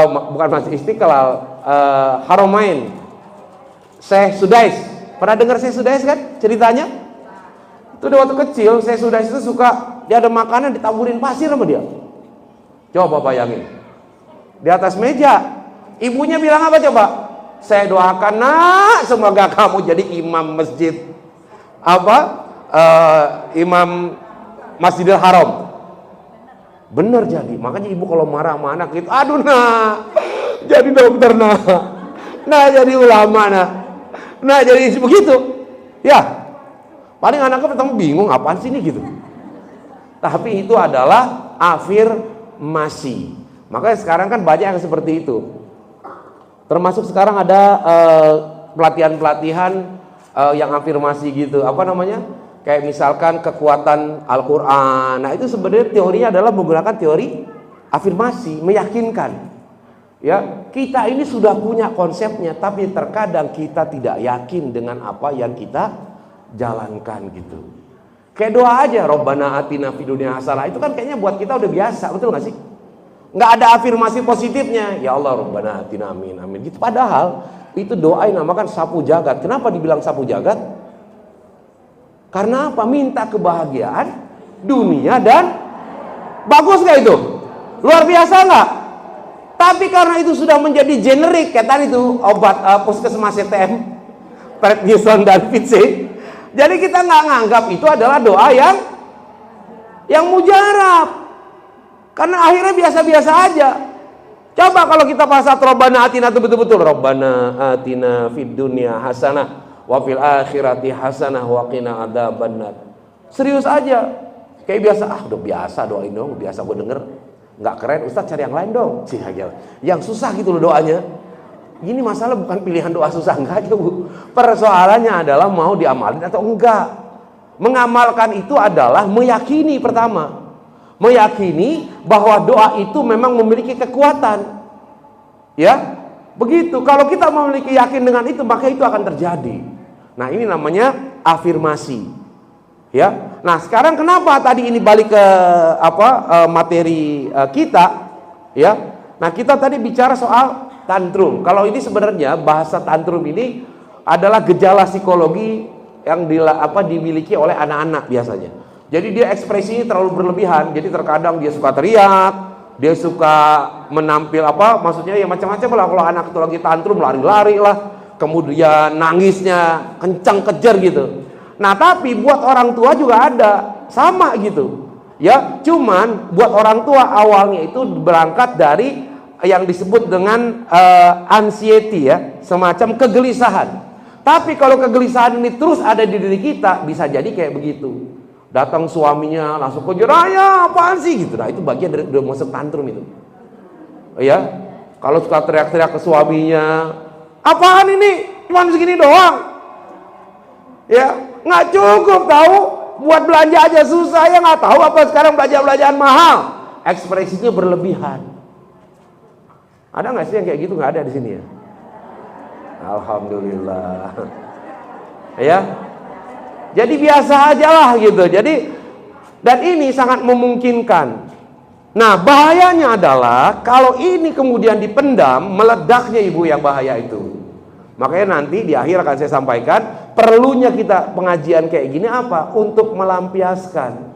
A: bukan Masjid Istiqlal, Haramain, Syekh Sudais. Pernah dengar Syekh Sudais kan ceritanya? Itu waktu kecil Syekh Sudais itu suka dia ada makanan ditaburin pasir sama dia. Coba bayangin. Di atas meja. Ibunya bilang apa coba? Saya doakan nak semoga kamu jadi imam masjid imam Masjidil Haram. Bener jadi. Makanya ibu kalau marah sama anak gitu, aduh nak jadi dokter nak jadi ulama nah jadi begitu ya. Paling anaknya pertama bingung apaan sih ini gitu. Tapi itu adalah afirmasi. Makanya sekarang kan banyak yang seperti itu. Termasuk sekarang ada pelatihan-pelatihan yang afirmasi gitu. Apa namanya? Kayak misalkan kekuatan Al-Quran. Nah itu sebenarnya teorinya adalah menggunakan teori afirmasi, meyakinkan. Ya, kita ini sudah punya konsepnya, tapi terkadang kita tidak yakin dengan apa yang kita jalankan gitu. Kayak doa aja, Rabbana atina fid dunya hasanah. Itu kan kayaknya buat kita udah biasa, betul nggak sih? Nggak ada afirmasi positifnya. Ya Allah, Rabbana atina amin amin gitu. Padahal itu doa yang namakan sapu jagat. Kenapa dibilang sapu jagat? Karena apa? Minta kebahagiaan dunia dan bagus nggak itu? Luar biasa nggak? Tapi karena itu sudah menjadi generik, kayak tadi itu obat puskesmas CTM, prednison dan Fit C. Jadi kita nggak nganggap itu adalah doa yang mujarab. Karena akhirnya biasa-biasa aja. Coba kalau kita pasat Rabbana atina itu betul-betul Rabbana atina fid dunya hasanah wa fil akhirati hasanah wa qina adzabannar. Serius aja. Kayak biasa, udah biasa doain dong, biasa gue denger. Nggak keren, Ustaz cari yang lain dong. Yang susah gitu loh doanya. Ini masalah bukan pilihan doa susah, enggak aja bu. Persoalannya adalah mau diamalin atau enggak. Mengamalkan itu adalah meyakini pertama. Meyakini bahwa doa itu memang memiliki kekuatan. Ya, begitu. Kalau kita memiliki yakin dengan itu, maka itu akan terjadi. Nah ini namanya afirmasi. Ya, nah sekarang kenapa tadi ini balik ke materi kita, ya? Nah kita tadi bicara soal tantrum. Kalau ini sebenarnya bahasa tantrum ini adalah gejala psikologi yang dimiliki oleh anak-anak biasanya. Jadi dia ekspresinya terlalu berlebihan. Jadi terkadang dia suka teriak, dia suka menampil maksudnya ya macam-macam lah. Kalau anak itu lagi tantrum lari-lari lah, kemudian nangisnya kencang kejer gitu. Nah tapi buat orang tua juga ada sama gitu ya, cuman buat orang tua awalnya itu berangkat dari yang disebut dengan anxiety ya, semacam kegelisahan. Tapi kalau kegelisahan ini terus ada di diri kita, bisa jadi kayak begitu. Datang suaminya langsung kejar, ya apaan sih gitu. Nah itu bagian dari udah masuk tantrum itu ya. Kalau suka teriak-teriak ke suaminya, apaan ini cuma segini doang ya. Nggak cukup tahu, buat belanja aja susah ya, nggak tahu apa sekarang belanjaan mahal. Ekspresinya berlebihan. Ada nggak sih yang kayak gitu? Nggak ada di sini ya. Alhamdulillah. Ya. Jadi biasa aja lah gitu. Jadi, dan ini sangat memungkinkan. Nah, bahayanya adalah kalau ini kemudian dipendam, meledaknya ibu yang bahaya itu. Makanya nanti di akhir akan saya sampaikan, perlunya kita pengajian kayak gini apa? Untuk melampiaskan.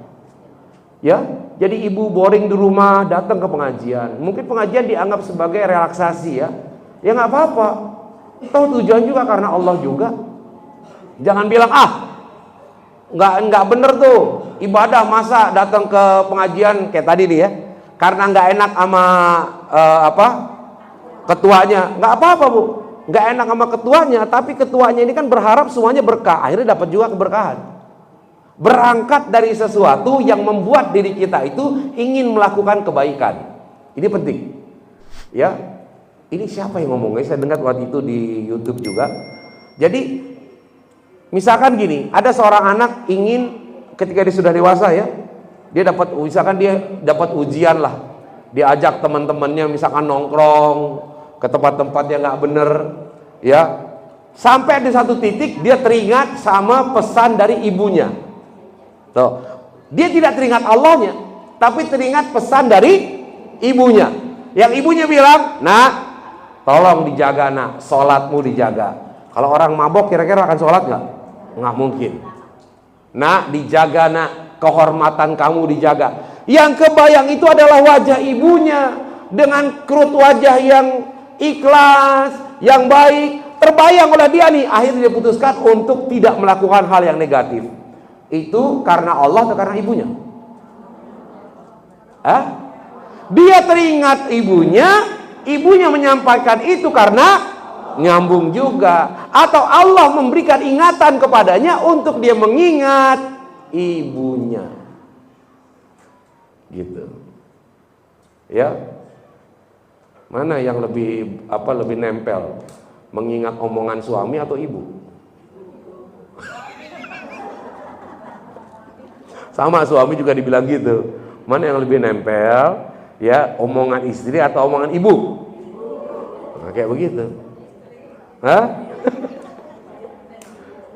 A: Ya, jadi ibu boring di rumah datang ke pengajian. Mungkin pengajian dianggap sebagai relaksasi ya. Ya nggak apa-apa. Tahu tujuan juga karena Allah juga. Jangan bilang nggak bener tuh ibadah masa datang ke pengajian kayak tadi nih ya. Karena nggak enak sama ketuanya. Nggak apa-apa bu. Nggak enak sama ketuanya, tapi ketuanya ini kan berharap semuanya berkah. Akhirnya dapat juga keberkahan. Berangkat dari sesuatu yang membuat diri kita itu ingin melakukan kebaikan. Ini penting. Ya. Ini siapa yang ngomongnya? Saya dengar waktu itu di YouTube juga. Jadi misalkan gini, ada seorang anak ingin ketika dia sudah dewasa ya, dia dapat ujian lah. Diajak teman-temannya misalkan nongkrong ke tempat-tempat yang nggak bener, ya. Sampai di satu titik dia teringat sama pesan dari ibunya. Tuh. Dia tidak teringat Allahnya, tapi teringat pesan dari ibunya. Yang ibunya bilang, "Nak, tolong dijaga nak, sholatmu dijaga." Kalau orang mabok kira-kira akan sholat nggak? Nggak mungkin. Nak, dijaga nak, kehormatan kamu dijaga. Yang kebayang itu adalah wajah ibunya dengan kerut wajah yang ikhlas, yang baik. Terbayang oleh dia nih, akhirnya dia putuskan untuk tidak melakukan hal yang negatif. Itu karena Allah atau karena ibunya? Dia teringat ibunya menyampaikan itu karena nyambung juga, atau Allah memberikan ingatan kepadanya untuk dia mengingat ibunya. Gitu. Ya. Mana yang lebih nempel? Mengingat omongan suami atau ibu? Sama, suami juga dibilang gitu. Mana yang lebih nempel? Ya, omongan istri atau omongan ibu? Nah, kayak begitu.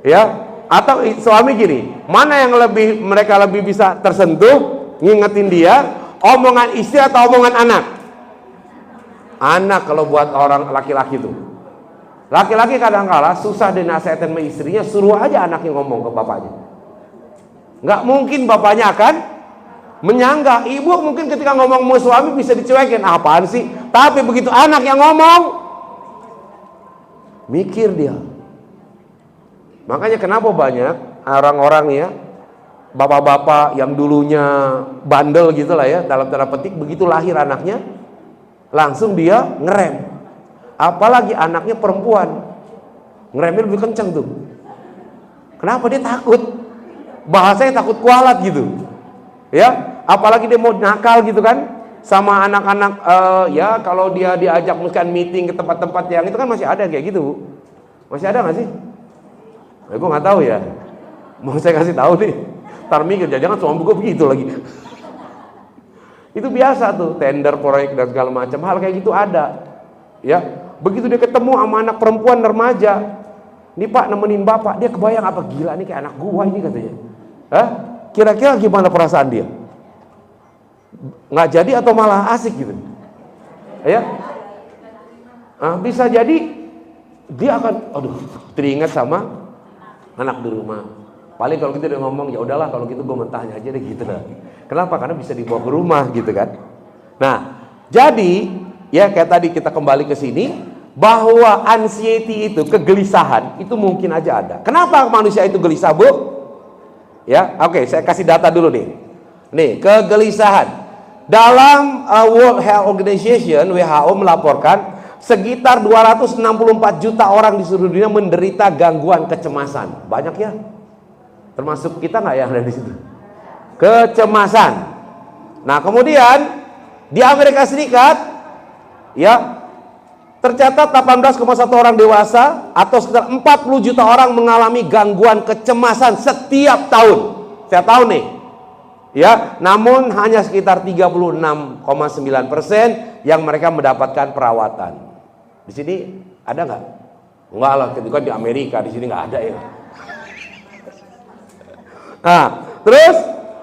A: Ya, atau suami gini, mana yang mereka lebih bisa tersentuh ngingetin dia, omongan istri atau omongan anak? Anak kalau buat orang laki-laki tuh. Laki-laki kadang-kala susah dinasihatin sama istrinya, suruh aja anaknya ngomong ke bapaknya. Nggak mungkin bapaknya akan menyangga. Ibu mungkin ketika ngomong sama suami bisa dicuekin, apaan sih? Tapi begitu anak yang ngomong, mikir dia. Makanya kenapa banyak orang-orang ya, bapak-bapak yang dulunya bandel gitu lah ya, dalam tanda petik, begitu lahir anaknya, langsung dia ngerem. Apalagi anaknya perempuan, ngeremnya lebih kenceng tuh. Kenapa? Dia takut. Bahasanya takut kualat gitu. Ya, apalagi dia mau nakal gitu kan, sama anak-anak ya kalau dia diajak misalkan meeting ke tempat-tempat yang itu kan masih ada kayak gitu, Bu. Masih ada nggak sih? Gue nggak tahu ya. Mau saya kasih tahu nih. Ntar mikir, jangan suami gue begitu lagi. Itu biasa tuh, tender proyek dan segala macam hal kayak gitu ada. Ya, begitu dia ketemu sama anak perempuan remaja, nih Pak nemenin bapak, dia kebayang apa gila nih kayak anak gua ini katanya. Kira-kira gimana perasaan dia? Nggak jadi atau malah asik gitu? Ya, bisa jadi dia akan, teringat sama anak di rumah. Paling kalau kita udah ngomong, ya udahlah kalau gitu gue mentahnya aja deh gitu lah. Kenapa? Karena bisa dibawa ke rumah gitu kan. Nah, jadi ya kayak tadi kita kembali ke sini bahwa anxiety itu, kegelisahan itu mungkin aja ada. Kenapa manusia itu gelisah, Bu? Ya, oke, saya kasih data dulu nih. Nih, kegelisahan. Dalam World Health Organization WHO melaporkan sekitar 264 juta orang di seluruh dunia menderita gangguan kecemasan. Banyak ya? Termasuk kita nggak yang ada di situ? Kecemasan. Nah, kemudian di Amerika Serikat ya tercatat 18,1 orang dewasa atau sekitar 40 juta orang mengalami gangguan kecemasan setiap tahun. Setiap tahun nih. Ya, namun hanya sekitar 36,9% yang mereka mendapatkan perawatan. Di sini ada nggak? Enggak lah, itu kan di Amerika, di sini nggak ada ya. Nah, terus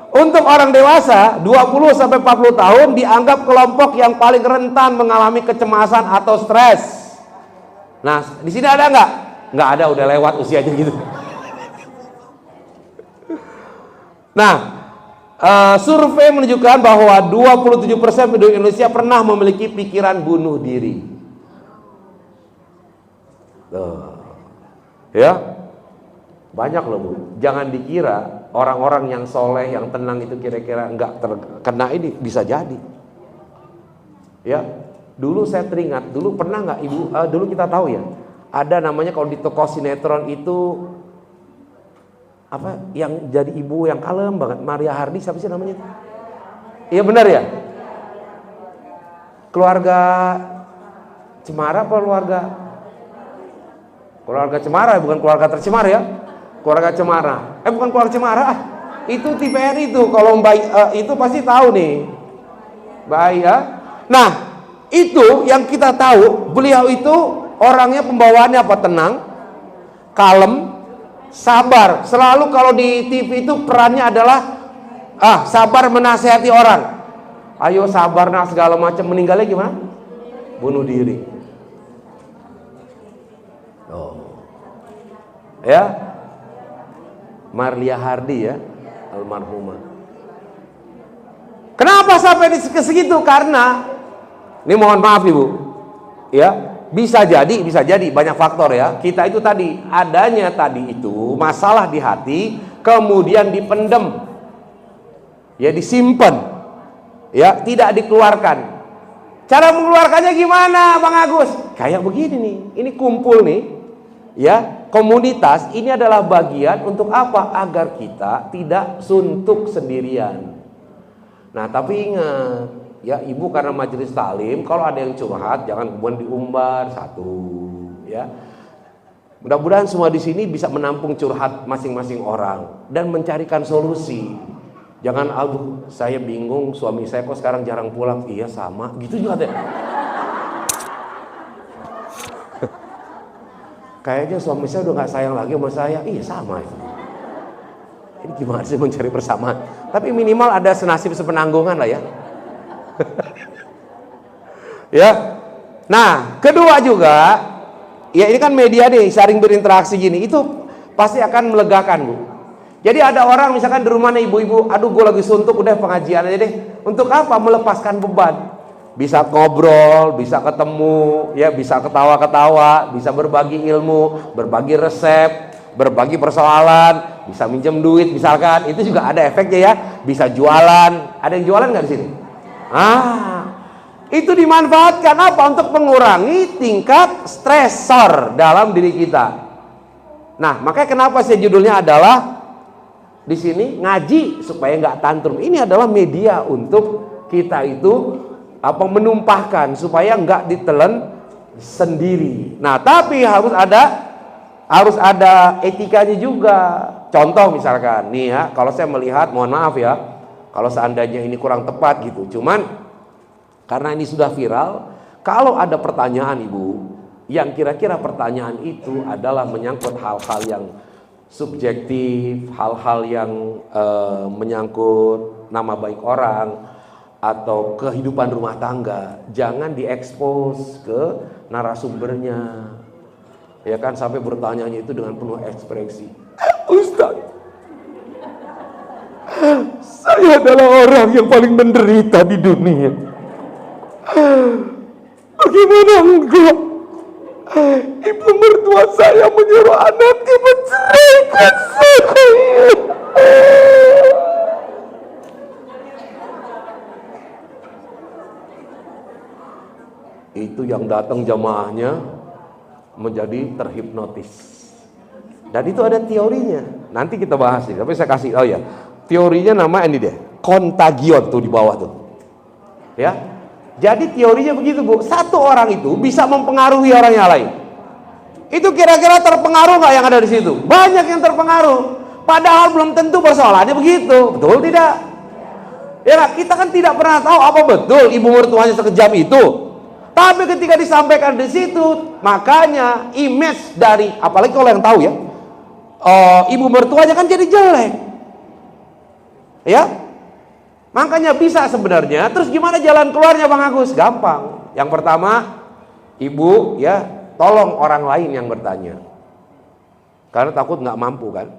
A: untuk orang dewasa 20 sampai 40 tahun dianggap kelompok yang paling rentan mengalami kecemasan atau stres. Nah, di sini ada nggak? Nggak ada, udah lewat usianya gitu. Nah, survei menunjukkan bahwa 27% penduduk Indonesia pernah memiliki pikiran bunuh diri. Ya, banyak loh Bu. Jangan dikira orang-orang yang soleh, yang tenang itu kira-kira nggak terkena ini, bisa jadi. Ya, dulu saya teringat, dulu pernah nggak Ibu? Dulu kita tahu ya, ada namanya kalau di toko sinetron itu apa yang jadi ibu yang kalem banget, Maria Hardy, siapa sih namanya? Iya benar ya. Keluarga Cemara apa keluarga Cemara, bukan keluarga tercemar ya. Keluarga Cemara. Bukan keluarga Cemara. Itu TVRI itu. Kalau Mbak itu pasti tahu nih. Baik ya. Nah, itu yang kita tahu, beliau itu orangnya pembawaannya apa? Tenang, kalem, sabar. Selalu kalau di TV itu perannya adalah sabar menasehati orang. Ayo sabar nah segala macam. Meninggalnya gimana? Bunuh diri. Ya, Maria Hardy ya, almarhumah. Kenapa sampai di segitu? Karena ini mohon maaf Ibu, ya bisa jadi banyak faktor ya. Kita itu tadi adanya itu masalah di hati, kemudian dipendem, ya disimpan, ya tidak dikeluarkan. Cara mengeluarkannya gimana, Bang Agus? Kayak begini nih, ini kumpul nih, ya. Komunitas ini adalah bagian untuk apa? Agar kita tidak suntuk sendirian. Nah, tapi ingat, ya Ibu karena majelis taklim, kalau ada yang curhat jangan kemudian diumbar satu, ya. Mudah-mudahan semua di sini bisa menampung curhat masing-masing orang dan mencarikan solusi. Jangan, aduh, saya bingung, suami saya kok sekarang jarang pulang. Iya sama, gitu juga deh. Kayaknya suami saya udah gak sayang lagi sama saya. Iya sama itu. Ini gimana sih mencari persamaan? Tapi minimal ada senasib sepenanggungan lah ya. Ya. Nah, kedua juga, ya ini kan media nih, saling berinteraksi gini, itu pasti akan melegakan Bu. Jadi ada orang misalkan di rumahnya ibu-ibu, aduh gue lagi suntuk, udah pengajian aja deh. Untuk apa? Melepaskan beban. Bisa ngobrol, bisa ketemu, ya bisa ketawa-ketawa, bisa berbagi ilmu, berbagi resep, berbagi persoalan, bisa minjem duit misalkan, itu juga ada efeknya ya. Bisa jualan, ada yang jualan nggak di sini? Itu dimanfaatkan apa? Untuk mengurangi tingkat stresor dalam diri kita. Nah, makanya kenapa sih judulnya adalah di sini ngaji supaya nggak tantrum. Ini adalah media untuk kita itu menumpahkan supaya nggak ditelan sendiri. Nah, tapi harus ada etikanya juga. Contoh misalkan nih ya, kalau saya melihat, mohon maaf ya, kalau seandainya ini kurang tepat gitu. Cuman karena ini sudah viral, kalau ada pertanyaan Ibu, yang kira-kira pertanyaan itu adalah menyangkut hal-hal yang subjektif, hal-hal yang menyangkut nama baik orang atau kehidupan rumah tangga, jangan diekspos ke narasumbernya, ya kan, sampai bertanyanya itu dengan penuh ekspresi. Ustaz, saya adalah orang yang paling menderita di dunia. Bagaimana enggak? Ibu mertua saya menyuruh anaknya menceraikan saya. Itu yang datang jamaahnya menjadi terhipnotis. Dan itu ada teorinya. Nanti kita bahas nih, tapi saya kasih tahu ya. Teorinya nama ini deh, kontagion tuh di bawah tuh. Ya. Jadi teorinya begitu Bu, satu orang itu bisa mempengaruhi orang yang lain. Itu kira-kira terpengaruh nggak yang ada di situ? Banyak yang terpengaruh. Padahal belum tentu persoalannya begitu, betul tidak? Ya kita kan tidak pernah tahu apa betul ibu mertuanya sekejam itu. Tapi ketika disampaikan di situ, makanya image dari, apalagi kalau yang tahu ya, ibu mertuanya kan jadi jelek. Ya. Makanya bisa sebenarnya. Terus gimana jalan keluarnya Bang Agus? Gampang. Yang pertama, ibu ya, tolong orang lain yang bertanya. Karena takut nggak mampu kan.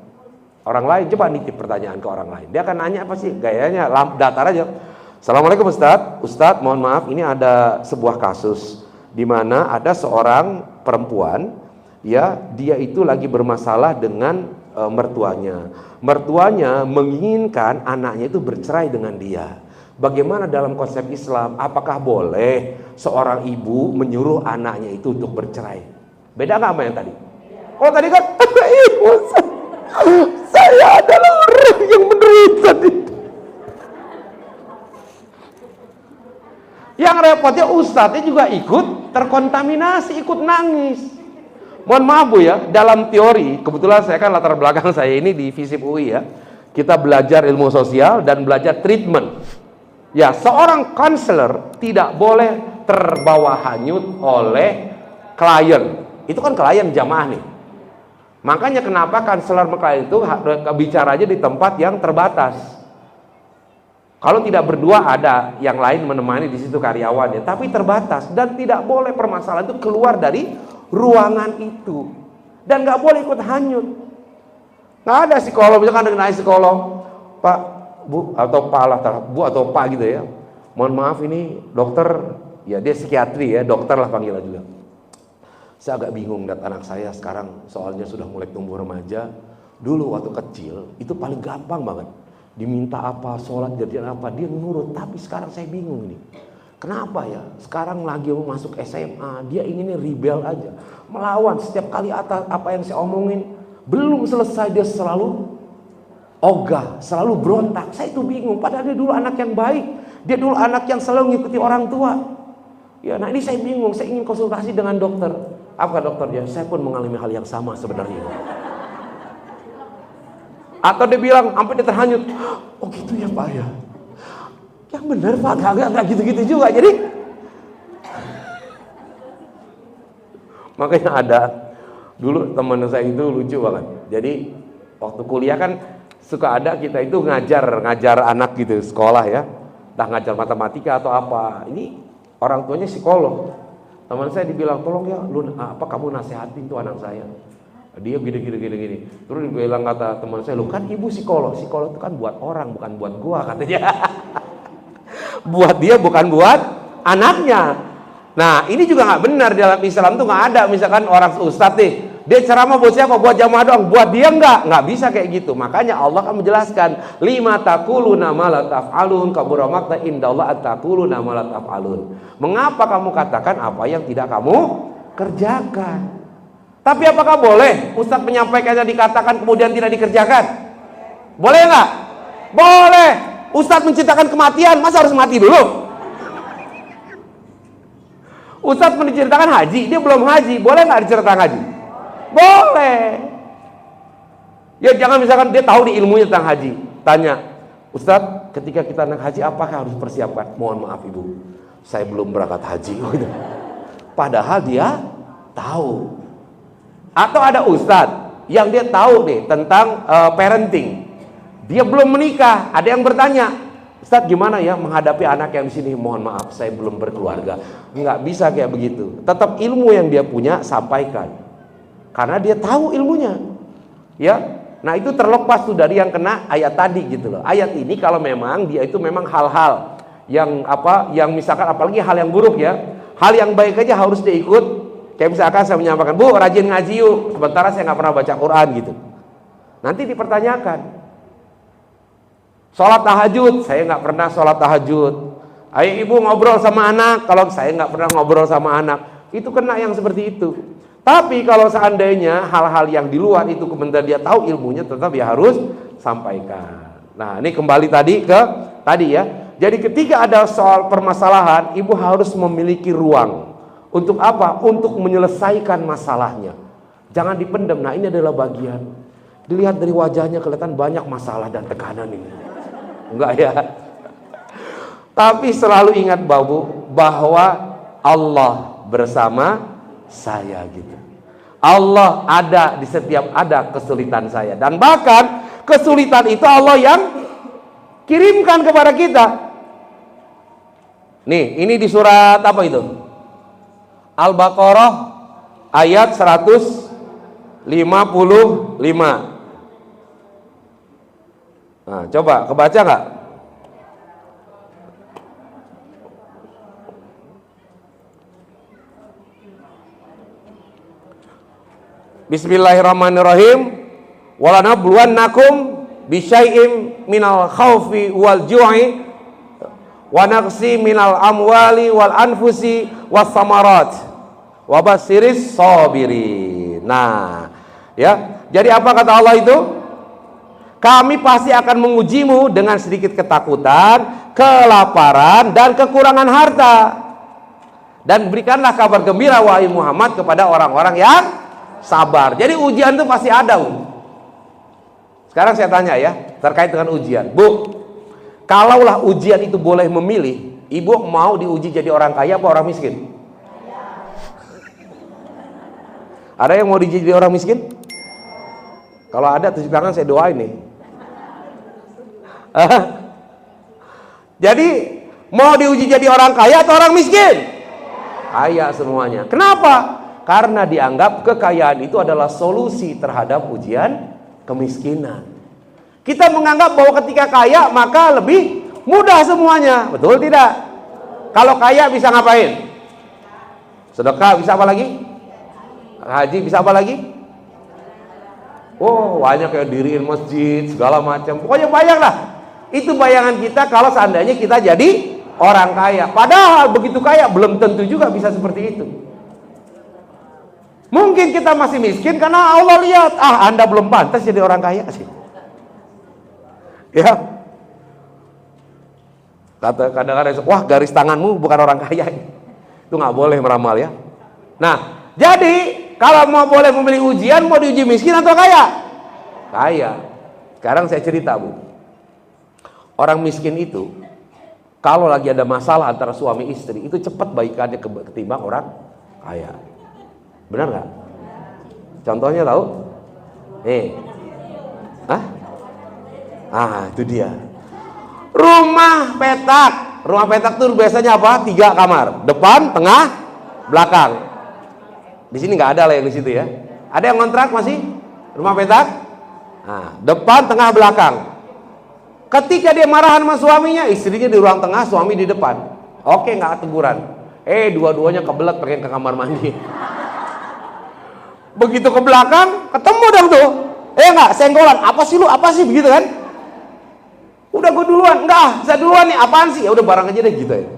A: Orang lain coba nitip pertanyaan ke orang lain. Dia akan nanya apa sih? Gayanya datar aja. Assalamualaikum Ustadz. Ustadz, mohon maaf, ini ada sebuah kasus di mana ada seorang perempuan, ya, dia itu lagi bermasalah dengan mertuanya. Mertuanya menginginkan anaknya itu bercerai dengan dia. Bagaimana dalam konsep Islam? Apakah boleh seorang ibu menyuruh anaknya itu untuk bercerai? Beda nggak sama yang tadi? Oh tadi kan, ibu saya adalah orang yang menderita. Yang repotnya ustadznya juga ikut terkontaminasi, ikut nangis. Mohon maaf Bu ya, dalam teori, kebetulan saya kan latar belakang saya ini di FISIP UI ya. Kita belajar ilmu sosial dan belajar treatment. Ya, seorang konselor tidak boleh terbawa hanyut oleh klien. Itu kan klien jamaah nih. Makanya kenapa konselor klien itu bicara aja di tempat yang terbatas. Kalau tidak berdua ada yang lain menemani di situ karyawannya, tapi terbatas dan tidak boleh permasalahan itu keluar dari ruangan itu dan nggak boleh ikut hanyut. Nggak ada psikolog, misalkan ada psikolog, Pak, Bu atau Pak lah, Bu atau Pak gitu ya. Mohon maaf ini dokter, ya dia psikiatri ya, dokter lah panggilan juga. Saya agak bingung lihat anak saya sekarang soalnya sudah mulai tumbuh remaja. Dulu waktu kecil itu paling gampang banget. Diminta apa, sholat, jadian apa, dia nurut. Tapi sekarang saya bingung nih. Kenapa ya? Sekarang lagi mau masuk SMA, dia inginnya rebel aja. Melawan setiap kali apa yang saya omongin. Belum selesai dia selalu ogah, selalu berontak. Saya itu bingung, padahal dia dulu anak yang baik. Dia dulu anak yang selalu ngikuti orang tua. Ya, nah ini saya bingung, saya ingin konsultasi dengan dokter. Apa dokternya? Saya pun mengalami hal yang sama sebenarnya. Atau dia bilang, sampai dia terhanyut. Oh gitu ya Pak ya. Yang benar Pak, gak gitu-gitu juga. Jadi makanya ada dulu teman saya itu lucu banget. Jadi waktu kuliah kan suka ada kita itu ngajar anak gitu sekolah ya. Entah ngajar matematika atau apa. Ini orang tuanya psikolog. Teman saya dibilang, tolong ya lu kamu nasihatin tuh anak saya. Dia gini. Terus bilang kata teman saya, lu kan ibu psikolog. Psikolog itu kan buat orang, bukan buat gua katanya. Buat dia bukan buat anaknya. Nah ini juga nggak benar, dalam Islam tuh nggak ada misalkan orang ustadz nih, dia ceramah buat siapa? Buat jamaah doang. Buat dia nggak bisa kayak gitu. Makanya Allah kan menjelaskan, lima taquluna ma la taf'alun, kabura maqta indallah at-taquluna ma la taf'alun. Mengapa kamu katakan apa yang tidak kamu kerjakan? Tapi apakah boleh ustadz menyampaikannya dikatakan kemudian tidak dikerjakan? Boleh nggak? Boleh. Ustadz menciptakan kematian, masa harus mati dulu? Ustadz menceritakan haji, dia belum haji, boleh nggak diceritakan haji? Boleh. Ya jangan misalkan dia tahu di ilmunya tentang haji, tanya, Ustadz ketika kita naik haji apakah harus persiapkan? Mohon maaf ibu, saya belum berangkat haji. Padahal dia tahu. Atau ada ustadz yang dia tahu nih tentang parenting, dia belum menikah, ada yang bertanya, Ustadz gimana ya menghadapi anak yang di sini? Mohon maaf, saya belum berkeluarga. Nggak bisa kayak begitu. Tetap ilmu yang dia punya sampaikan, karena dia tahu ilmunya. Ya, nah itu terlepas tuh dari yang kena ayat tadi gitu loh. Ayat ini kalau memang dia itu memang hal-hal yang yang misalkan apalagi hal yang buruk ya, hal yang baik aja harus diikut. Kayak misalkan saya menyampaikan, Bu rajin ngaji yuk, sementara saya nggak pernah baca Quran gitu. Nanti dipertanyakan. Sholat tahajud, saya nggak pernah sholat tahajud. Ayo ibu ngobrol sama anak, kalau saya nggak pernah ngobrol sama anak, itu kena yang seperti itu. Tapi kalau seandainya hal-hal yang di luar itu kemudian dia tahu ilmunya, tetap dia harus sampaikan. Nah ini kembali tadi ya. Jadi ketika ada soal permasalahan, ibu harus memiliki ruang. Untuk apa? Untuk menyelesaikan masalahnya. Jangan dipendam. Nah ini adalah bagian. Dilihat dari wajahnya kelihatan banyak masalah dan tekanan ini. Enggak ya. Tapi selalu ingat bahwa Allah bersama saya gitu. Allah ada di setiap ada kesulitan saya, dan bahkan kesulitan itu Allah yang kirimkan kepada kita. Nih, ini di surat apa itu? Al-Baqarah ayat 155. Nah, coba kebaca nggak? Bismillahirrahmanirrahim. Walanabluwannakum bisyai'im minal khaufi wal ju'i wa naqsi minal amwali wal anfusi was samarat wa basyiris sabirin. Nah, ya. Jadi apa kata Allah itu? Kami pasti akan mengujimu dengan sedikit ketakutan, kelaparan, dan kekurangan harta. Dan berikanlah kabar gembira wahai Muhammad kepada orang-orang yang sabar. Jadi ujian itu pasti ada, Bu. Sekarang saya tanya ya, terkait dengan ujian. Bu, kalaulah ujian itu boleh memilih, Ibu mau diuji jadi orang kaya apa orang miskin? Ada yang mau diuji jadi orang miskin? Kalau ada, tunjuk tangan, saya doain nih. Jadi mau diuji jadi orang kaya atau orang miskin? Kaya semuanya. Kenapa? Karena dianggap kekayaan itu adalah solusi terhadap ujian kemiskinan. Kita menganggap bahwa ketika kaya maka lebih mudah semuanya. Betul tidak? Kalau kaya bisa ngapain? Sedekah, bisa apa lagi? Haji, bisa apa lagi? Oh, banyak kayak diriin masjid, segala macam. Pokoknya banyak lah. Itu bayangan kita kalau seandainya kita jadi orang kaya. Padahal begitu kaya belum tentu juga bisa seperti itu. Mungkin kita masih miskin karena Allah lihat, Anda belum pantas jadi orang kaya sih. Ya. Kata kadang-kadang, wah garis tanganmu bukan orang kaya. Itu nggak boleh meramal ya. Nah, jadi kalau mau boleh memilih ujian, mau diuji miskin atau kaya? Kaya. Sekarang saya cerita, Bu. Orang miskin itu kalau lagi ada masalah antara suami istri, itu cepat baikannya ketimbang orang kaya. Benar nggak? Contohnya tahu? Itu dia. Rumah petak tuh biasanya apa? 3 kamar, depan, tengah, belakang. Di sini nggak ada lah yang di situ ya. Ada yang kontrak masih rumah petak? Nah, depan, tengah, belakang. Ketika dia marahan sama suaminya, istrinya di ruang tengah, suami di depan. Oke, nggak teguran. Dua-duanya kebelet pengen ke kamar mandi. Begitu ke belakang, ketemu dong tuh. Enggak, senggolan. Apa sih lu? Apa sih begitu kan? Udah gue duluan. Enggak, saya duluan nih. Apaan sih? Ya udah barang aja deh gitu ya.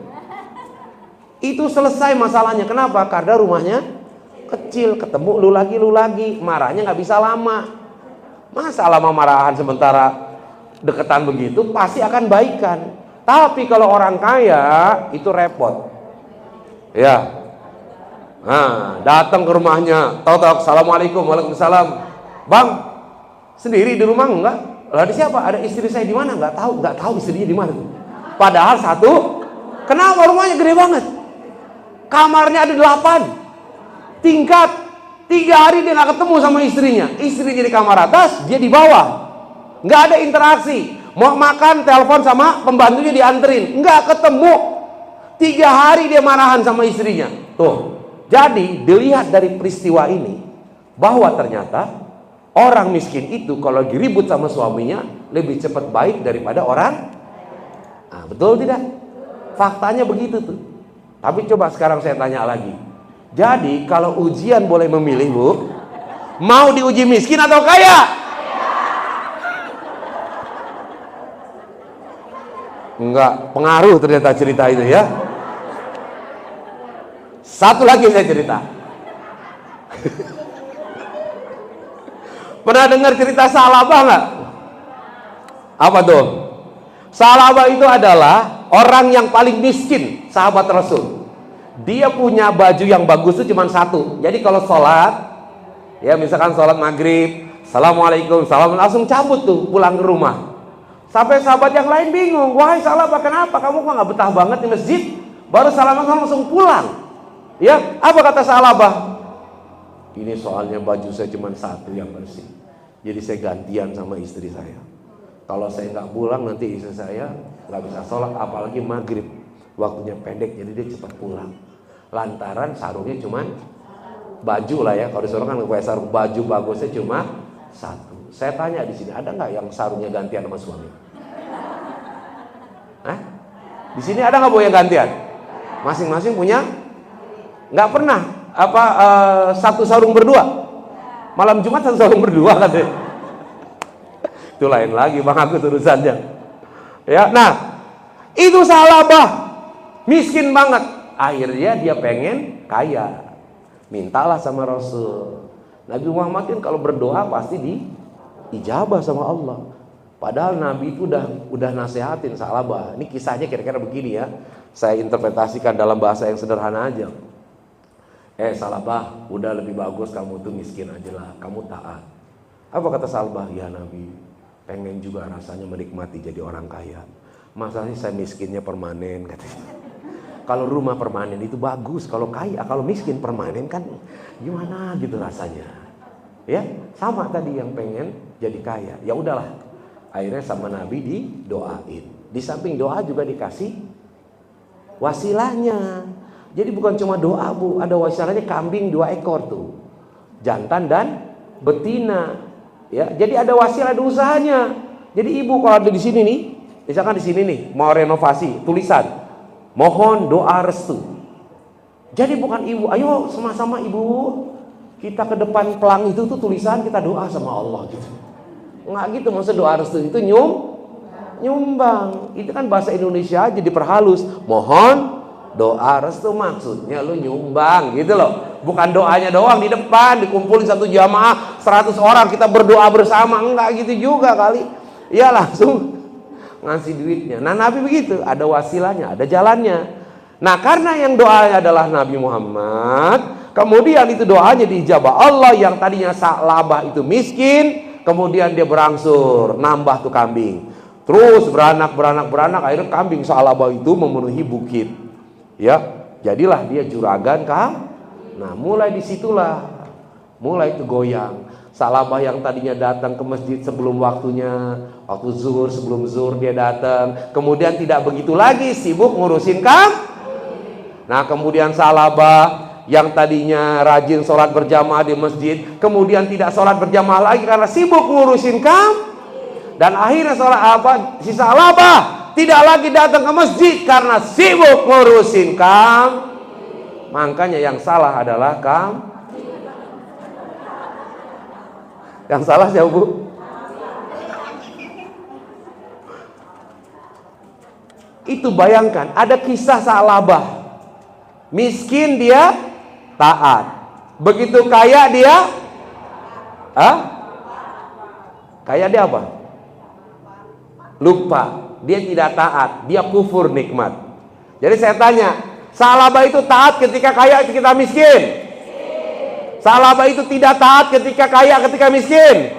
A: Itu selesai masalahnya. Kenapa? Karena rumahnya kecil, ketemu lu lagi. Marahnya nggak bisa lama. Masa lama marahan sementara deketan begitu, pasti akan baikan. Tapi kalau orang kaya itu repot. Ya. Nah, datang ke rumahnya, tok, assalamualaikum, waalaikumsalam. Bang, sendiri di rumah enggak? Lalu siapa? Ada istri saya di mana? Enggak tahu istrinya di mana. Padahal satu, kenapa rumahnya gede banget? Kamarnya ada 8 tingkat. 3 hari dia nggak ketemu sama istrinya. Istrinya di kamar atas, dia di bawah. Nggak ada interaksi. Mau makan, telepon sama pembantunya dianterin, nggak ketemu. 3 hari dia marahan sama istrinya. Tuh. Jadi dilihat dari peristiwa ini bahwa ternyata orang miskin itu kalau lagi ribut sama suaminya lebih cepat baik daripada orang. Betul tidak? Faktanya begitu tuh. Tapi coba sekarang saya tanya lagi. Jadi kalau ujian boleh memilih, Bu, mau diuji miskin atau kaya? Enggak pengaruh ternyata cerita itu ya. Satu lagi saya cerita. Pernah dengar cerita Salabah nggak? Apa tuh? Salabah itu adalah orang yang paling miskin sahabat Rasul. Dia punya baju yang bagus itu cuma 1. Jadi kalau sholat, ya misalkan sholat maghrib, assalamualaikum, salam, langsung cabut tuh pulang ke rumah. Sampai sahabat yang lain bingung, wahai Salabah kenapa? Kamu kok nggak betah banget di masjid? Baru salam langsung pulang. Ya, apa kata Sa'labah? Ini soalnya baju saya cuma satu yang bersih, jadi saya gantian sama istri saya. Kalau saya nggak pulang nanti istri saya nggak bisa sholat, apalagi maghrib, waktunya pendek, jadi dia cepat pulang. Lantaran sarungnya cuma baju lah ya, kalau disuruh kan pakai sarung, baju bagusnya cuma satu. Saya tanya di sini, ada nggak yang sarungnya gantian sama suami? Hah? Di sini ada nggak bu yang gantian? Masing-masing punya? Nggak pernah satu sarung berdua. Malam Jumat satu sarung berdua katanya. Itu lain lagi bang, aku urusannya. Ya, nah itu Sa'labah, miskin banget. Akhirnya dia pengen kaya, mintalah sama Rasul. Nabi Muhammad kan kalau berdoa pasti diijabah sama Allah. Padahal Nabi itu udah nasehatin Sa'labah. Ini kisahnya kira-kira begini ya. Saya interpretasikan dalam bahasa yang sederhana aja. Sa'labah, udah lebih bagus kamu tuh miskin aja lah, kamu taat. Apa kata Sa'labah? Ya Nabi, pengen juga rasanya menikmati jadi orang kaya. Masalahnya saya miskinnya permanen katanya. Kalau rumah permanen itu bagus, kalau kaya, kalau miskin permanen kan gimana gitu rasanya. Ya, sama tadi yang pengen jadi kaya. Ya udahlah. Akhirnya sama Nabi didoain. Di samping doa juga dikasih wasilahnya. Jadi bukan cuma doa bu, ada wasilahnya kambing 2 ekor tuh, jantan dan betina. Ya, jadi ada wasilah, ada usahanya. Jadi ibu kalau ada di sini nih, misalkan di sini nih mau renovasi, tulisan mohon doa restu. Jadi bukan ibu, ayo sama-sama ibu kita ke depan pelang itu tuh tulisan kita doa sama Allah gitu. Nggak gitu, maksud doa restu itu nyumbang. Itu kan bahasa Indonesia aja diperhalus. Mohon doa restu, maksudnya lu nyumbang gitu loh. Bukan doanya doang di depan dikumpulin satu jamaah 100 orang kita berdoa bersama, enggak gitu juga kali. Ya langsung ngasih duitnya. Nah Nabi begitu, ada wasilahnya, ada jalannya. Nah karena yang doanya adalah Nabi Muhammad, kemudian itu doanya diijabah Allah. Yang tadinya Sa'labah itu miskin, kemudian dia berangsur nambah tuh kambing, terus beranak, akhirnya kambing Sa'labah itu memenuhi bukit. Ya, jadilah dia juragan kan. Nah mulai disitulah mulai itu goyang. Sa'labah yang tadinya datang ke masjid sebelum waktunya, waktu zuhur, sebelum zuhur dia datang, kemudian tidak begitu lagi, sibuk ngurusin Nah kemudian Sa'labah yang tadinya rajin sholat berjamaah di masjid, kemudian tidak sholat berjamaah lagi karena sibuk ngurusin dan akhirnya si Sa'labah tidak lagi datang ke masjid karena sibuk ngurusin Makanya yang salah adalah Yang salah siapa bu? Itu bayangkan, ada kisah Sa'labah, miskin dia taat, begitu kaya dia kaya dia apa? Lupa, dia tidak taat, dia kufur nikmat. Jadi saya tanya, Sa'labah itu taat ketika kaya, ketika miskin? Sa'labah itu tidak taat ketika kaya, ketika miskin?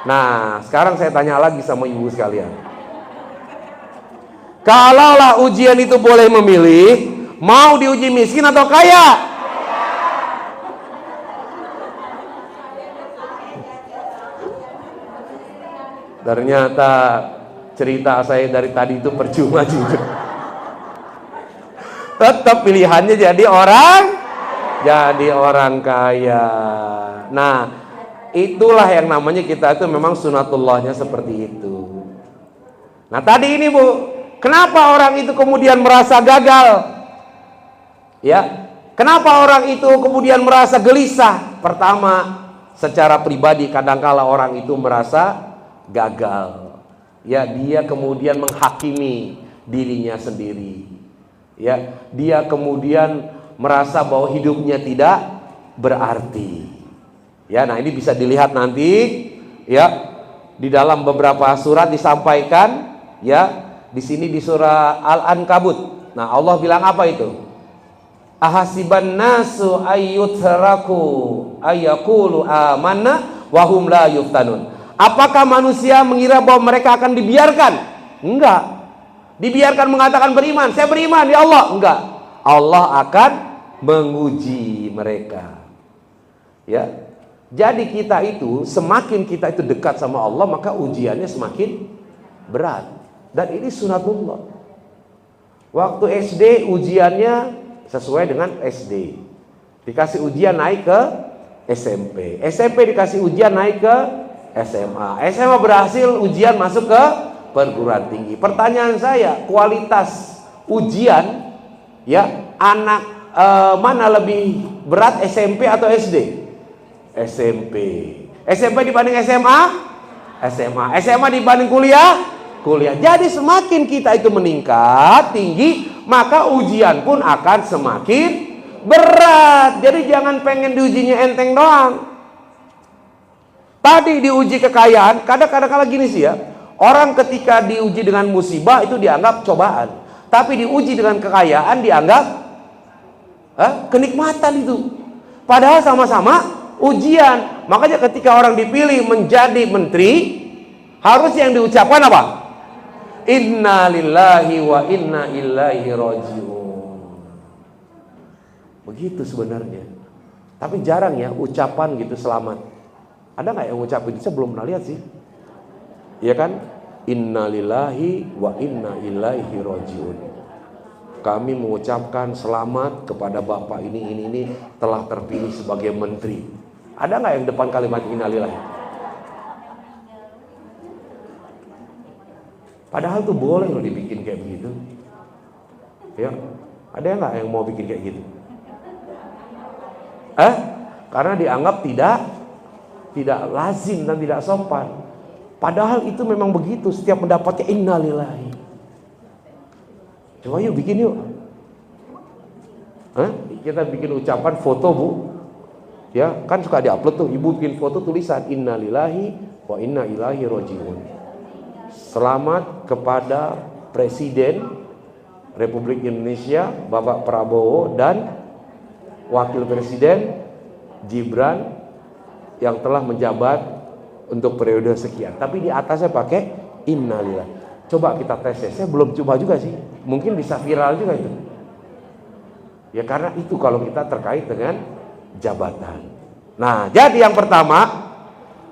A: Nah sekarang saya tanya lagi sama ibu sekalian, kalaulah ujian itu boleh memilih, mau diuji miskin atau kaya? Ternyata cerita saya dari tadi itu percuma juga. Tetap pilihannya jadi orang kaya. Nah itulah yang namanya kita itu memang sunatullahnya seperti itu. Nah tadi ini bu, kenapa orang itu kemudian merasa gagal? Ya, kenapa orang itu kemudian merasa gelisah? Pertama, secara pribadi kadangkala orang itu merasa gagal. Ya, dia kemudian menghakimi dirinya sendiri. Ya, dia kemudian merasa bahwa hidupnya tidak berarti. Ya, nah ini bisa dilihat nanti ya di dalam beberapa surat disampaikan ya. Di sini di surah Al-Ankabut. Nah, Allah bilang apa itu? Ahasiban nasu ayyutraku ayyaqulu amanna wa hum la yuftanun. Apakah manusia mengira bahwa mereka akan dibiarkan? Enggak. Dibiarkan mengatakan beriman, saya beriman ya Allah. Enggak. Allah akan menguji mereka. Ya. Jadi kita itu semakin kita itu dekat sama Allah, maka ujiannya semakin berat. Dan ini sunatullah. Waktu SD ujiannya sesuai dengan SD. Dikasih ujian naik ke SMP. SMP dikasih ujian naik ke SMA. SMA berhasil ujian masuk ke perguruan tinggi. Pertanyaan saya, kualitas ujian ya anak mana lebih berat, SMP atau SD? SMP. SMP dibanding SMA? SMA. SMA dibanding kuliah? Kuliah. Jadi semakin kita itu meningkat tinggi, maka ujian pun akan semakin berat. Jadi jangan pengen diujinya enteng doang. Tadi diuji kekayaan, kadang-kadang gini sih ya. Orang ketika diuji dengan musibah itu dianggap cobaan. Tapi diuji dengan kekayaan dianggap kenikmatan itu. Padahal sama-sama ujian. Makanya ketika orang dipilih menjadi menteri, harus yang diucapkan apa? Inna lillahi wa inna ilaihi rajiun. Begitu sebenarnya. Tapi jarang ya ucapan gitu selamat. Ada nggak yang ngucapin? Saya belum pernah lihat sih. Iya kan? Inna lillahi wa inna ilaihi rajiun. Kami mengucapkan selamat kepada Bapak ini telah terpilih sebagai menteri. Ada nggak yang depan kalimat innalillahi? Padahal tuh boleh loh dibikin kayak begitu. Ya, ada nggak yang mau bikin kayak gitu? Karena dianggap tidak lazim dan tidak sopan. Padahal itu memang begitu, setiap mendapatnya innalillahi. Coba yuk bikin yuk. Kita bikin ucapan foto bu. Ya kan suka diupload tuh, ibu bikin foto tulisan innalillahi wa inna ilaihi rajiun. Selamat kepada Presiden Republik Indonesia Bapak Prabowo dan Wakil Presiden Gibran yang telah menjabat untuk periode sekian. Tapi di atasnya pakai innalillahi. Coba kita tes ya. Saya belum coba juga sih. Mungkin bisa viral juga itu. Ya karena itu kalau kita terkait dengan jabatan. Nah, jadi yang pertama,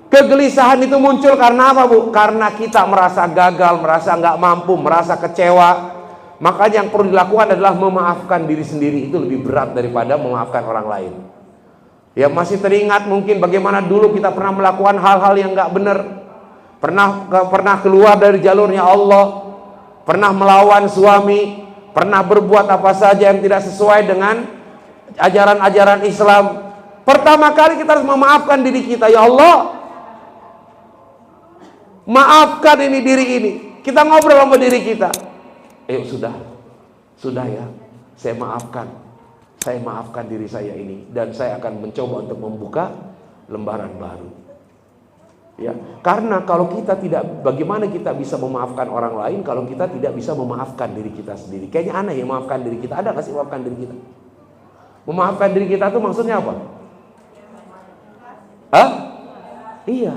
A: kegelisahan itu muncul karena apa, Bu? Karena kita merasa gagal, merasa nggak mampu, merasa kecewa. Makanya yang perlu dilakukan adalah memaafkan diri sendiri. Itu lebih berat daripada memaafkan orang lain. Ya masih teringat mungkin bagaimana dulu kita pernah melakukan hal-hal yang nggak benar. Pernah keluar dari jalurnya Allah, pernah melawan suami, pernah berbuat apa saja yang tidak sesuai dengan ajaran-ajaran Islam. Pertama kali kita harus memaafkan diri kita. Ya Allah, maafkan ini diri ini. Kita ngobrol sama diri kita. Sudah ya, saya maafkan diri saya ini, dan saya akan mencoba untuk membuka lembaran baru. Ya, karena kalau kita tidak, bagaimana kita bisa memaafkan orang lain kalau kita tidak bisa memaafkan diri kita sendiri? Kayaknya aneh ya memaafkan diri kita. Ada nggak sih memaafkan diri kita? Memaafkan diri kita itu maksudnya apa? Iya,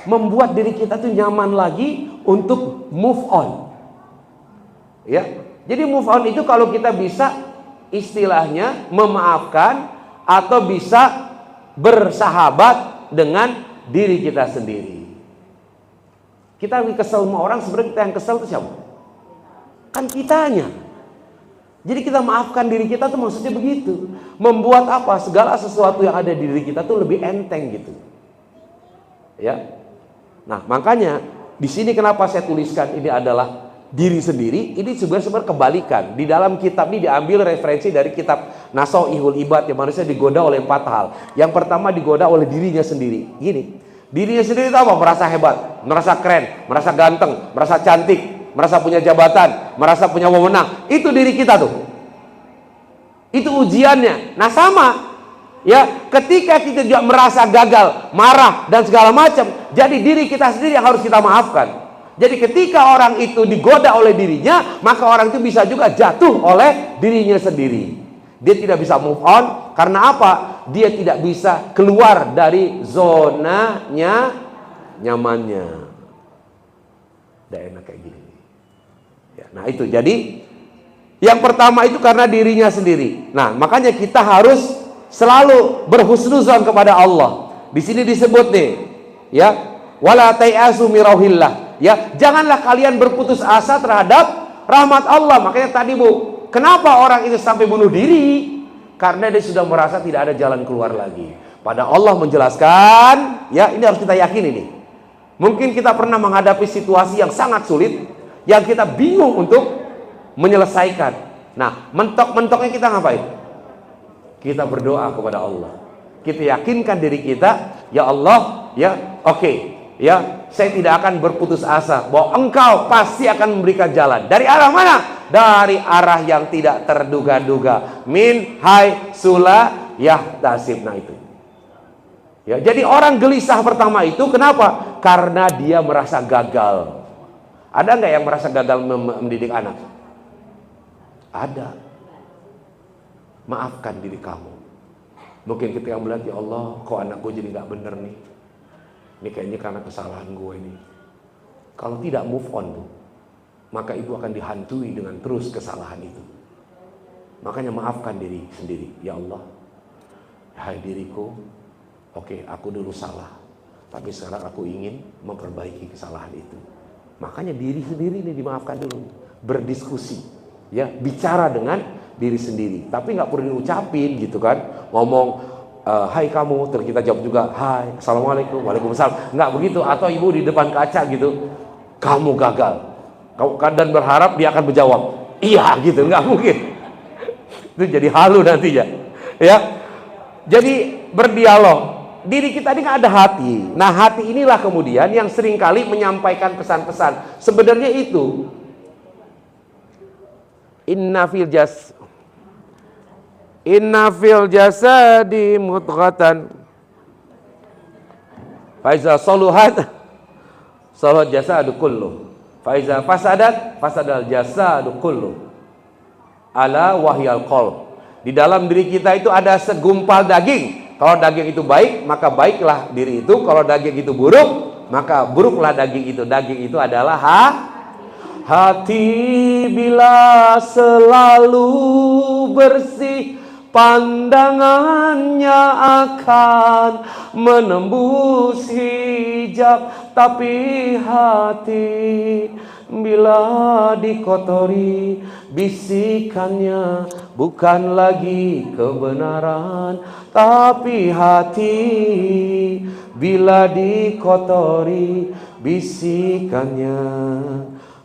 A: membuat diri kita tuh nyaman lagi untuk move on. Ya, jadi move on itu kalau kita bisa istilahnya memaafkan atau bisa bersahabat dengan diri kita sendiri. Kita lagi kesel sama orang, sebenarnya kita yang kesel itu siapa? Kan kitanya. Jadi kita maafkan diri kita tuh maksudnya begitu. Membuat apa? Segala sesuatu yang ada di diri kita tuh lebih enteng gitu. Ya. Nah, makanya di sini kenapa saya tuliskan ini adalah diri sendiri. Ini sebenarnya kebalikan. Di dalam kitab ini diambil referensi dari kitab Nasoihul Ibad, yang manusia digoda oleh 4 hal. Yang pertama digoda oleh dirinya sendiri. Gini, dirinya sendiri itu apa? Merasa hebat, merasa keren, merasa ganteng, merasa cantik, merasa punya jabatan, merasa punya wewenang. Itu diri kita tuh. Itu ujiannya. Nah sama, ya ketika kita juga merasa gagal, marah dan segala macam, jadi diri kita sendiri yang harus kita maafkan. Jadi ketika orang itu digoda oleh dirinya, maka orang itu bisa juga jatuh oleh dirinya sendiri. Dia tidak bisa move on. Karena apa? Dia tidak bisa keluar dari zonanya nyamannya. Tidak enak kayak gini. Ya, nah itu jadi Yang pertama itu karena dirinya sendiri. Nah, makanya kita harus selalu berhusnuzon kepada Allah. Di sini disebut nih, ya, wala tayasu mirauhillah. Ya, janganlah kalian berputus asa terhadap rahmat Allah. Makanya tadi Bu, kenapa orang itu sampai bunuh diri? Karena dia sudah merasa tidak ada jalan keluar lagi. Pada Allah menjelaskan, ya ini harus kita yakini nih. Mungkin kita pernah menghadapi situasi yang sangat sulit, yang kita bingung untuk menyelesaikan. Nah, mentok-mentoknya kita ngapain? Kita berdoa kepada Allah. Kita yakinkan diri kita, ya Allah, ya oke, ya saya tidak akan berputus asa bahwa Engkau pasti akan memberikan jalan. Dari arah mana? Dari arah yang tidak terduga-duga. Min hai sula yahtasib. Nah itu. Ya, jadi orang gelisah pertama itu kenapa? Karena dia merasa gagal. Ada nggak yang merasa gagal mendidik anak? Ada. Maafkan diri kamu. Mungkin ketika melihat, ya Allah, kok anak gue jadi nggak bener nih. Ini kayaknya karena kesalahan gue ini. Kalau tidak move on, Bu, maka ibu akan dihantui dengan terus kesalahan itu. Makanya maafkan diri sendiri. Ya Allah, hai diriku, oke, aku dulu salah, tapi sekarang aku ingin memperbaiki kesalahan itu. Makanya diri sendiri ini dimaafkan dulu. Berdiskusi, ya, bicara dengan diri sendiri. Tapi nggak perlu diucapin gitu kan. Ngomong, hai kamu, terus kita jawab juga, hai, assalamualaikum, waalaikumsalam. Nggak begitu. Atau ibu di depan kaca gitu, kamu gagal. Dan berharap dia akan menjawab, iya gitu. Nggak mungkin. Itu jadi halu nantinya. Ya. Jadi berdialog. Diri kita ini nggak ada hati. Nah, hati inilah kemudian yang seringkali menyampaikan pesan-pesan. Sebenarnya itu inna fil jasadi mudghatan faiza saluhat saluhat jasadu kullu faiza fasadat fasadal jasadu kullu ala wahyal qalb. Di dalam diri kita itu ada segumpal daging. Kalau daging itu baik, maka baiklah diri itu. Kalau daging itu buruk, maka buruklah daging itu. Daging itu adalah hati. Bila selalu bersih, pandangannya akan menembus hijab. Tapi hati bila dikotori, bisikannya bukan lagi kebenaran. Tapi hati bila dikotori, bisikannya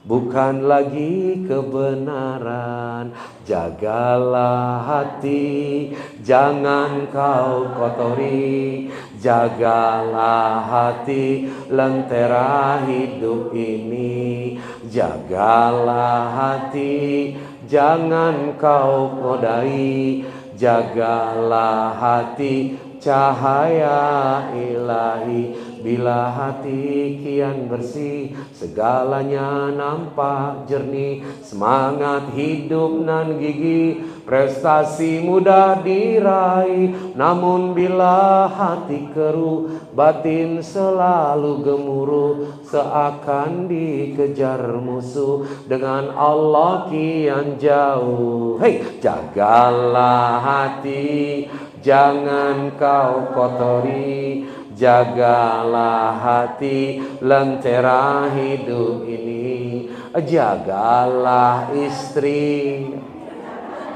A: bukan lagi kebenaran. Jagalah hati, jangan kau kotori. Jagalah hati, lentera hidup ini. Jagalah hati, jangan kau kodai. Jagalah hati, cahaya ilahi. Bila hati kian bersih, segalanya nampak jernih. Semangat hidup nan gigih, prestasi mudah diraih. Namun bila hati keruh, batin selalu gemuruh. Seakan dikejar musuh, dengan Allah kian jauh. Hei, jagalah hati, jangan kau kotori. Jagalah hati, lentera hidup ini. Jagalah istri,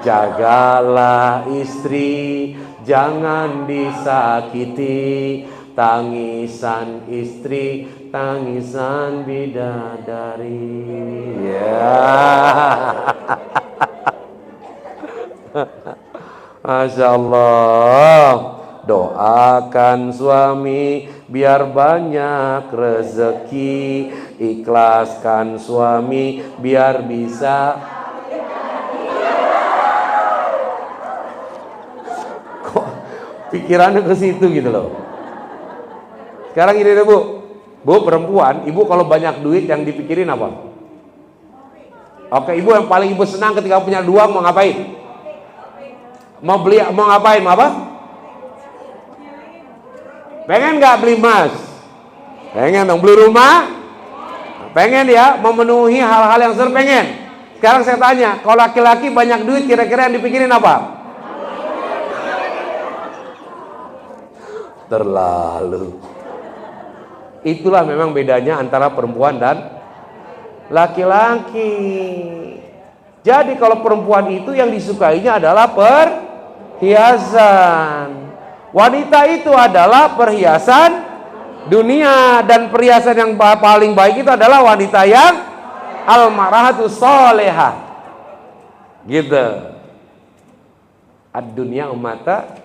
A: jagalah istri, jangan disakiti. Tangisan istri, tangisan bidadari. Ya. Masya Allah. Doakan suami biar banyak rezeki. Ikhlaskan suami biar bisa. Kok pikirannya ke situ gitu loh. Sekarang ini deh Bu perempuan, ibu kalau banyak duit yang dipikirin apa? Oke, ibu yang paling ibu senang ketika punya uang mau ngapain? Mau beli, mau ngapain? Mau apa? Pengen nggak beli emas? Pengen dong. Beli rumah? Pengen ya, memenuhi hal-hal yang pengen. Sekarang saya tanya, kalau laki-laki banyak duit, kira-kira yang dipikirin apa? Terlalu. Itulah memang bedanya antara perempuan dan laki-laki. Jadi kalau perempuan itu yang disukainya adalah perhiasan. Wanita itu adalah perhiasan dunia, dan perhiasan yang paling baik itu adalah wanita yang al-mar'atu sholihah. Gitu. Ad-dunya mata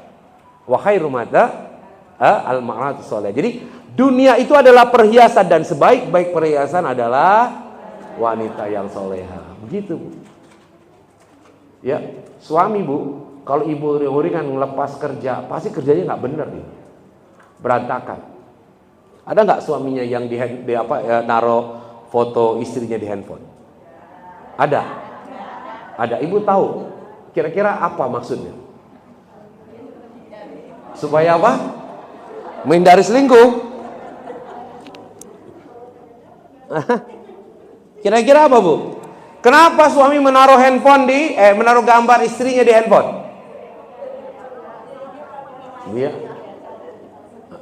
A: wa khairu mata al-mar'atu sholihah. Jadi dunia itu adalah perhiasan, dan sebaik-baik perhiasan adalah wanita yang soleha. Begitu, Bu. Ya, suami, Bu, kalau ibu uri kan ngelepas kerja, pasti kerjanya nggak bener nih, berantakan. Ada nggak suaminya yang naruh foto istrinya di handphone? Ada. Ibu tahu kira-kira apa maksudnya? Supaya apa? Menghindari selingkuh. Kira-kira apa, Bu? Kenapa suami menaruh menaruh gambar istrinya di handphone? Iya.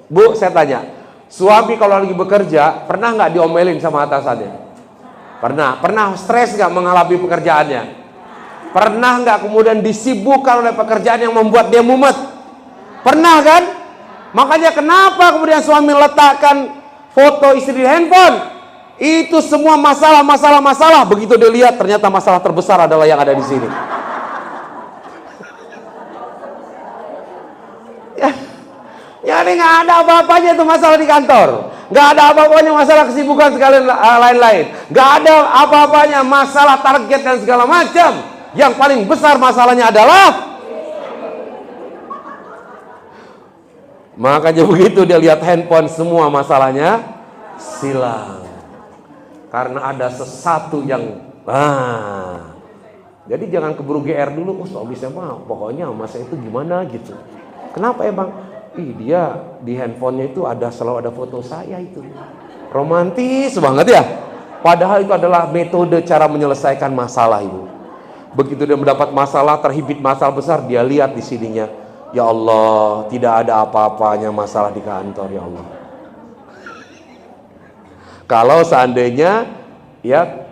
A: Bu, saya tanya, suami kalau lagi bekerja pernah nggak diomelin sama atasannya? Pernah stres nggak menghadapi pekerjaannya? Pernah nggak kemudian disibukkan oleh pekerjaan yang membuat dia mumet? Pernah kan? Makanya kenapa kemudian suami meletakkan foto istri di handphone? Itu semua masalah. Begitu dia lihat, ternyata masalah terbesar adalah yang ada di sini. Jadi nggak ada apa-apanya itu masalah di kantor, nggak ada apa-apanya masalah kesibukan sekalian lain-lain, nggak ada apa-apanya masalah target dan segala macam. Yang paling besar masalahnya adalah, makanya begitu dia lihat handphone, semua masalahnya silang, karena ada sesuatu yang jadi jangan keburu GR dulu. Oh, suami saya mah pokoknya masa itu gimana gitu. Kenapa emang? Dia di handphonenya itu selalu ada foto saya itu. Romantis banget ya. Padahal itu adalah metode cara menyelesaikan masalah, Ibu. Begitu dia mendapat masalah, terhibit masalah besar, dia lihat di sininya, ya Allah, tidak ada apa-apanya masalah di kantor, ya Allah. Kalau seandainya ya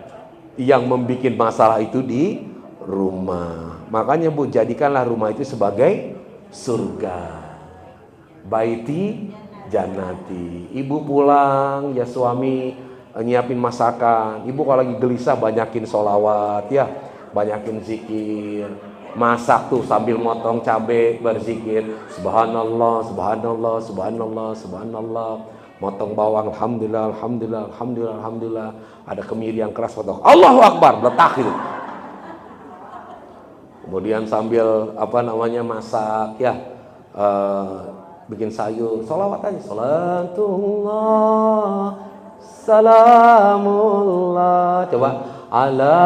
A: yang membuat masalah itu di rumah. Makanya, Bu, jadikanlah rumah itu sebagai surga. Baiti jannati. Ibu pulang, ya suami nyiapin masakan. Ibu kalau lagi gelisah banyakin sholawat ya, banyakin zikir. Masak tuh sambil motong cabai, berzikir subhanallah, subhanallah, subhanallah, subhanallah. Motong bawang, alhamdulillah, alhamdulillah, alhamdulillah, alhamdulillah. Ada kemiri yang keras, potong Allahu Akbar, letak itu. Kemudian sambil masak ya, bikin sayur, sholawat aja, salatullah, salamullah, coba ala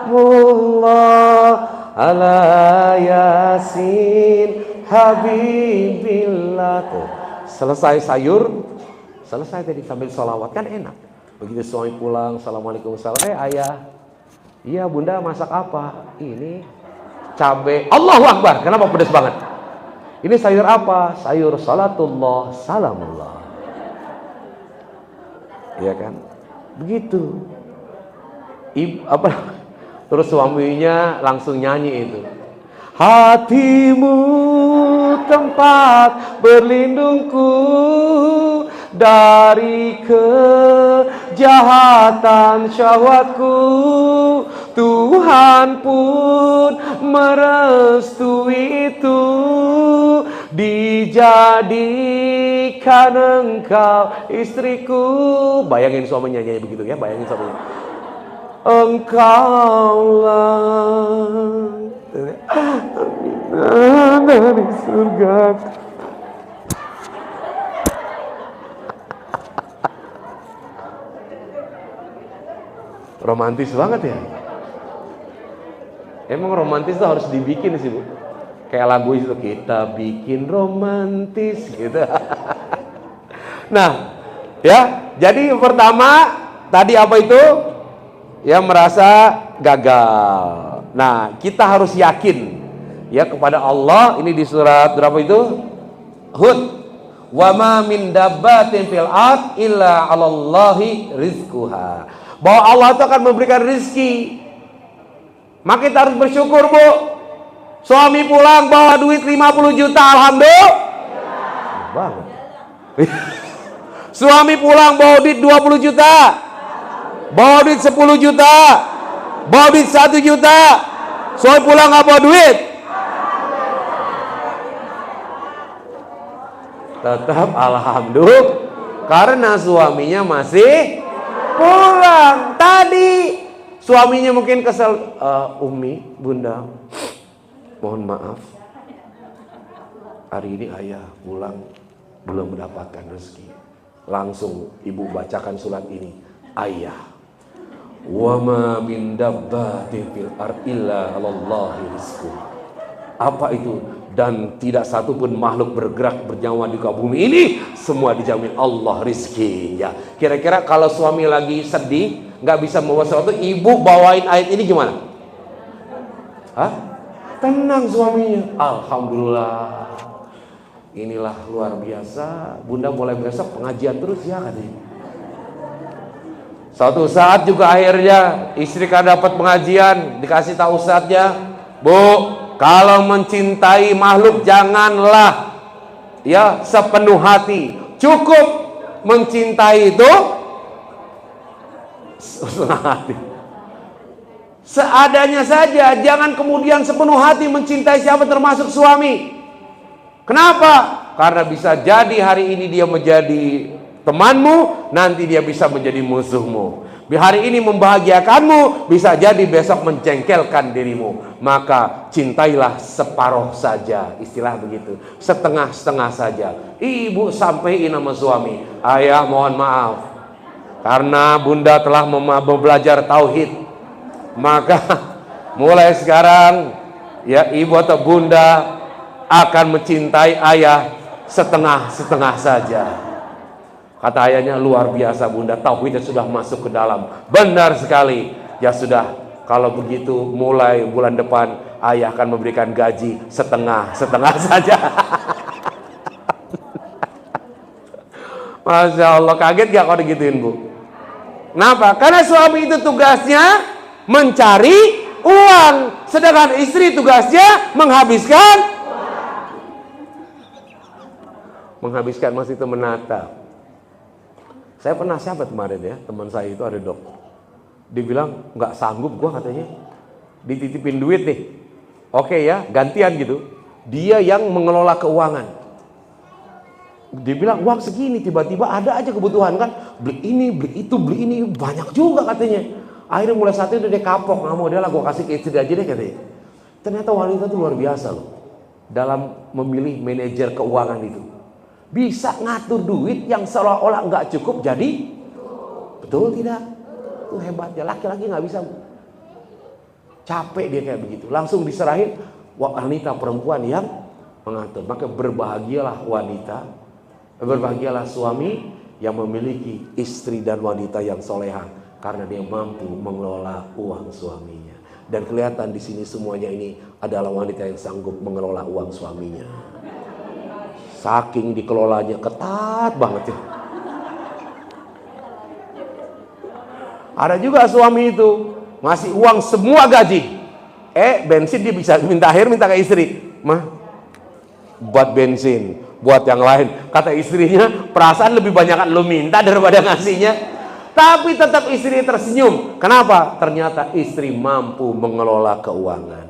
A: salamullah ala yasin habibillah. Tuh, selesai sayur, selesai tadi sambil sholawat, kan enak. Begitu suami pulang, assalamualaikum, ayah, iya bunda masak apa? Ini cabai. Allahu Akbar, kenapa pedas banget? Ini sayur apa? Sayur salatullah, salamullah. Iya kan? Begitu. Terus suaminya langsung nyanyi itu. Hatimu tempat berlindungku dari kejahatan syahwatku, Tuhan pun merestui itu, dijadikan engkau istriku. Bayangin suaminya nyanyi begitu ya, bayangin suaminya. Engkaulah dari surga. Romantis banget ya. Emang romantis tuh harus dibikin sih, Bu. Kayak lagu itu, kita bikin romantis gitu. Nah, ya, jadi pertama tadi apa itu? Ya, merasa gagal. Nah, kita harus yakin ya kepada Allah. Ini di surat berapa itu? Hud. Wa ma min dabbatin fil ard illa 'alallahi rizquha. Bahwa Allah itu akan memberikan rizki. Maka kita harus bersyukur, Bu. Suami pulang bawa duit 50 juta, alhamdulillah. Banget. Suami pulang bawa duit 20 juta. Bawa duit 10 juta. Bawa duit 1 juta. Suami pulang nggak bawa duit. Tetap alhamdulillah. Karena suaminya masih pulang. Tadi suaminya mungkin kesel. Umi, Bunda, mohon maaf, hari ini ayah pulang belum mendapatkan rezeki. Langsung ibu bacakan surat ini. Ayah, wa ma min dabbatin fil ard illa 'alallahi rizquha. Apa itu? Dan tidak satu pun makhluk bergerak bernyawa di muka bumi ini, semua dijamin Allah rizkinya. Kira-kira kalau suami lagi sedih, nggak bisa membawa sesuatu, ibu bawain ayat ini gimana? Hah? Tenang suaminya. Alhamdulillah. Inilah luar biasa. Bunda mulai besok pengajian terus ya katanya. Suatu saat juga akhirnya istri kan dapat pengajian, dikasih tahu ustadznya, Bu, kalau mencintai makhluk janganlah ya sepenuh hati. Cukup mencintai itu setengah hati. Seadanya saja, jangan kemudian sepenuh hati mencintai siapa termasuk suami. Kenapa? Karena bisa jadi hari ini dia menjadi temanmu, nanti dia bisa menjadi musuhmu. Hari ini membahagiakanmu, bisa jadi besok mencengkelkan dirimu. Maka cintailah separuh saja, istilah begitu, setengah-setengah saja. Ibu sampaikan sama suami, ayah mohon maaf, karena bunda telah belajar tauhid, maka mulai sekarang ya ibu atau bunda akan mencintai ayah setengah-setengah saja. Kata ayahnya, luar biasa bunda, tauhidnya sudah masuk ke dalam. Benar sekali. Ya sudah, kalau begitu mulai bulan depan ayah akan memberikan gaji setengah-setengah saja. Masya Allah, kaget gak kalau digituin Bu? Kenapa? Karena suami itu tugasnya mencari uang, sedangkan istri tugasnya menghabiskan masih itu menata. Saya pernah siapa kemarin ya, teman saya itu ada dokter. Dibilang nggak sanggup gua katanya, dititipin duit nih. Oke ya, gantian gitu. Dia yang mengelola keuangan. Dibilang uang segini, tiba-tiba ada aja kebutuhan kan. Beli ini, beli itu, beli ini, banyak juga katanya. Akhirnya mulai saat itu dia kapok, nggak mau, dia lah gua kasih ke istri aja deh katanya. Ternyata wanita itu luar biasa loh dalam memilih manajer keuangan itu. Bisa ngatur duit yang seolah-olah nggak cukup jadi betul tidak? Itu hebatnya. Laki-laki nggak bisa. Capek dia kayak begitu. Langsung diserahin wanita perempuan yang mengatur. Maka berbahagialah wanita, berbahagialah suami yang memiliki istri dan wanita yang soleha, karena dia mampu mengelola uang suaminya. Dan kelihatan di sini semuanya ini adalah wanita yang sanggup mengelola uang suaminya. Saking dikelolanya ketat banget ya. Ada juga suami itu ngasih uang semua gaji. Bensin dia bisa minta ke istri. Mah, buat bensin, buat yang lain. Kata istrinya, perasaan lebih banyak lu minta daripada ngasihnya. Tapi tetap istri tersenyum. Kenapa? Ternyata istri mampu mengelola keuangan.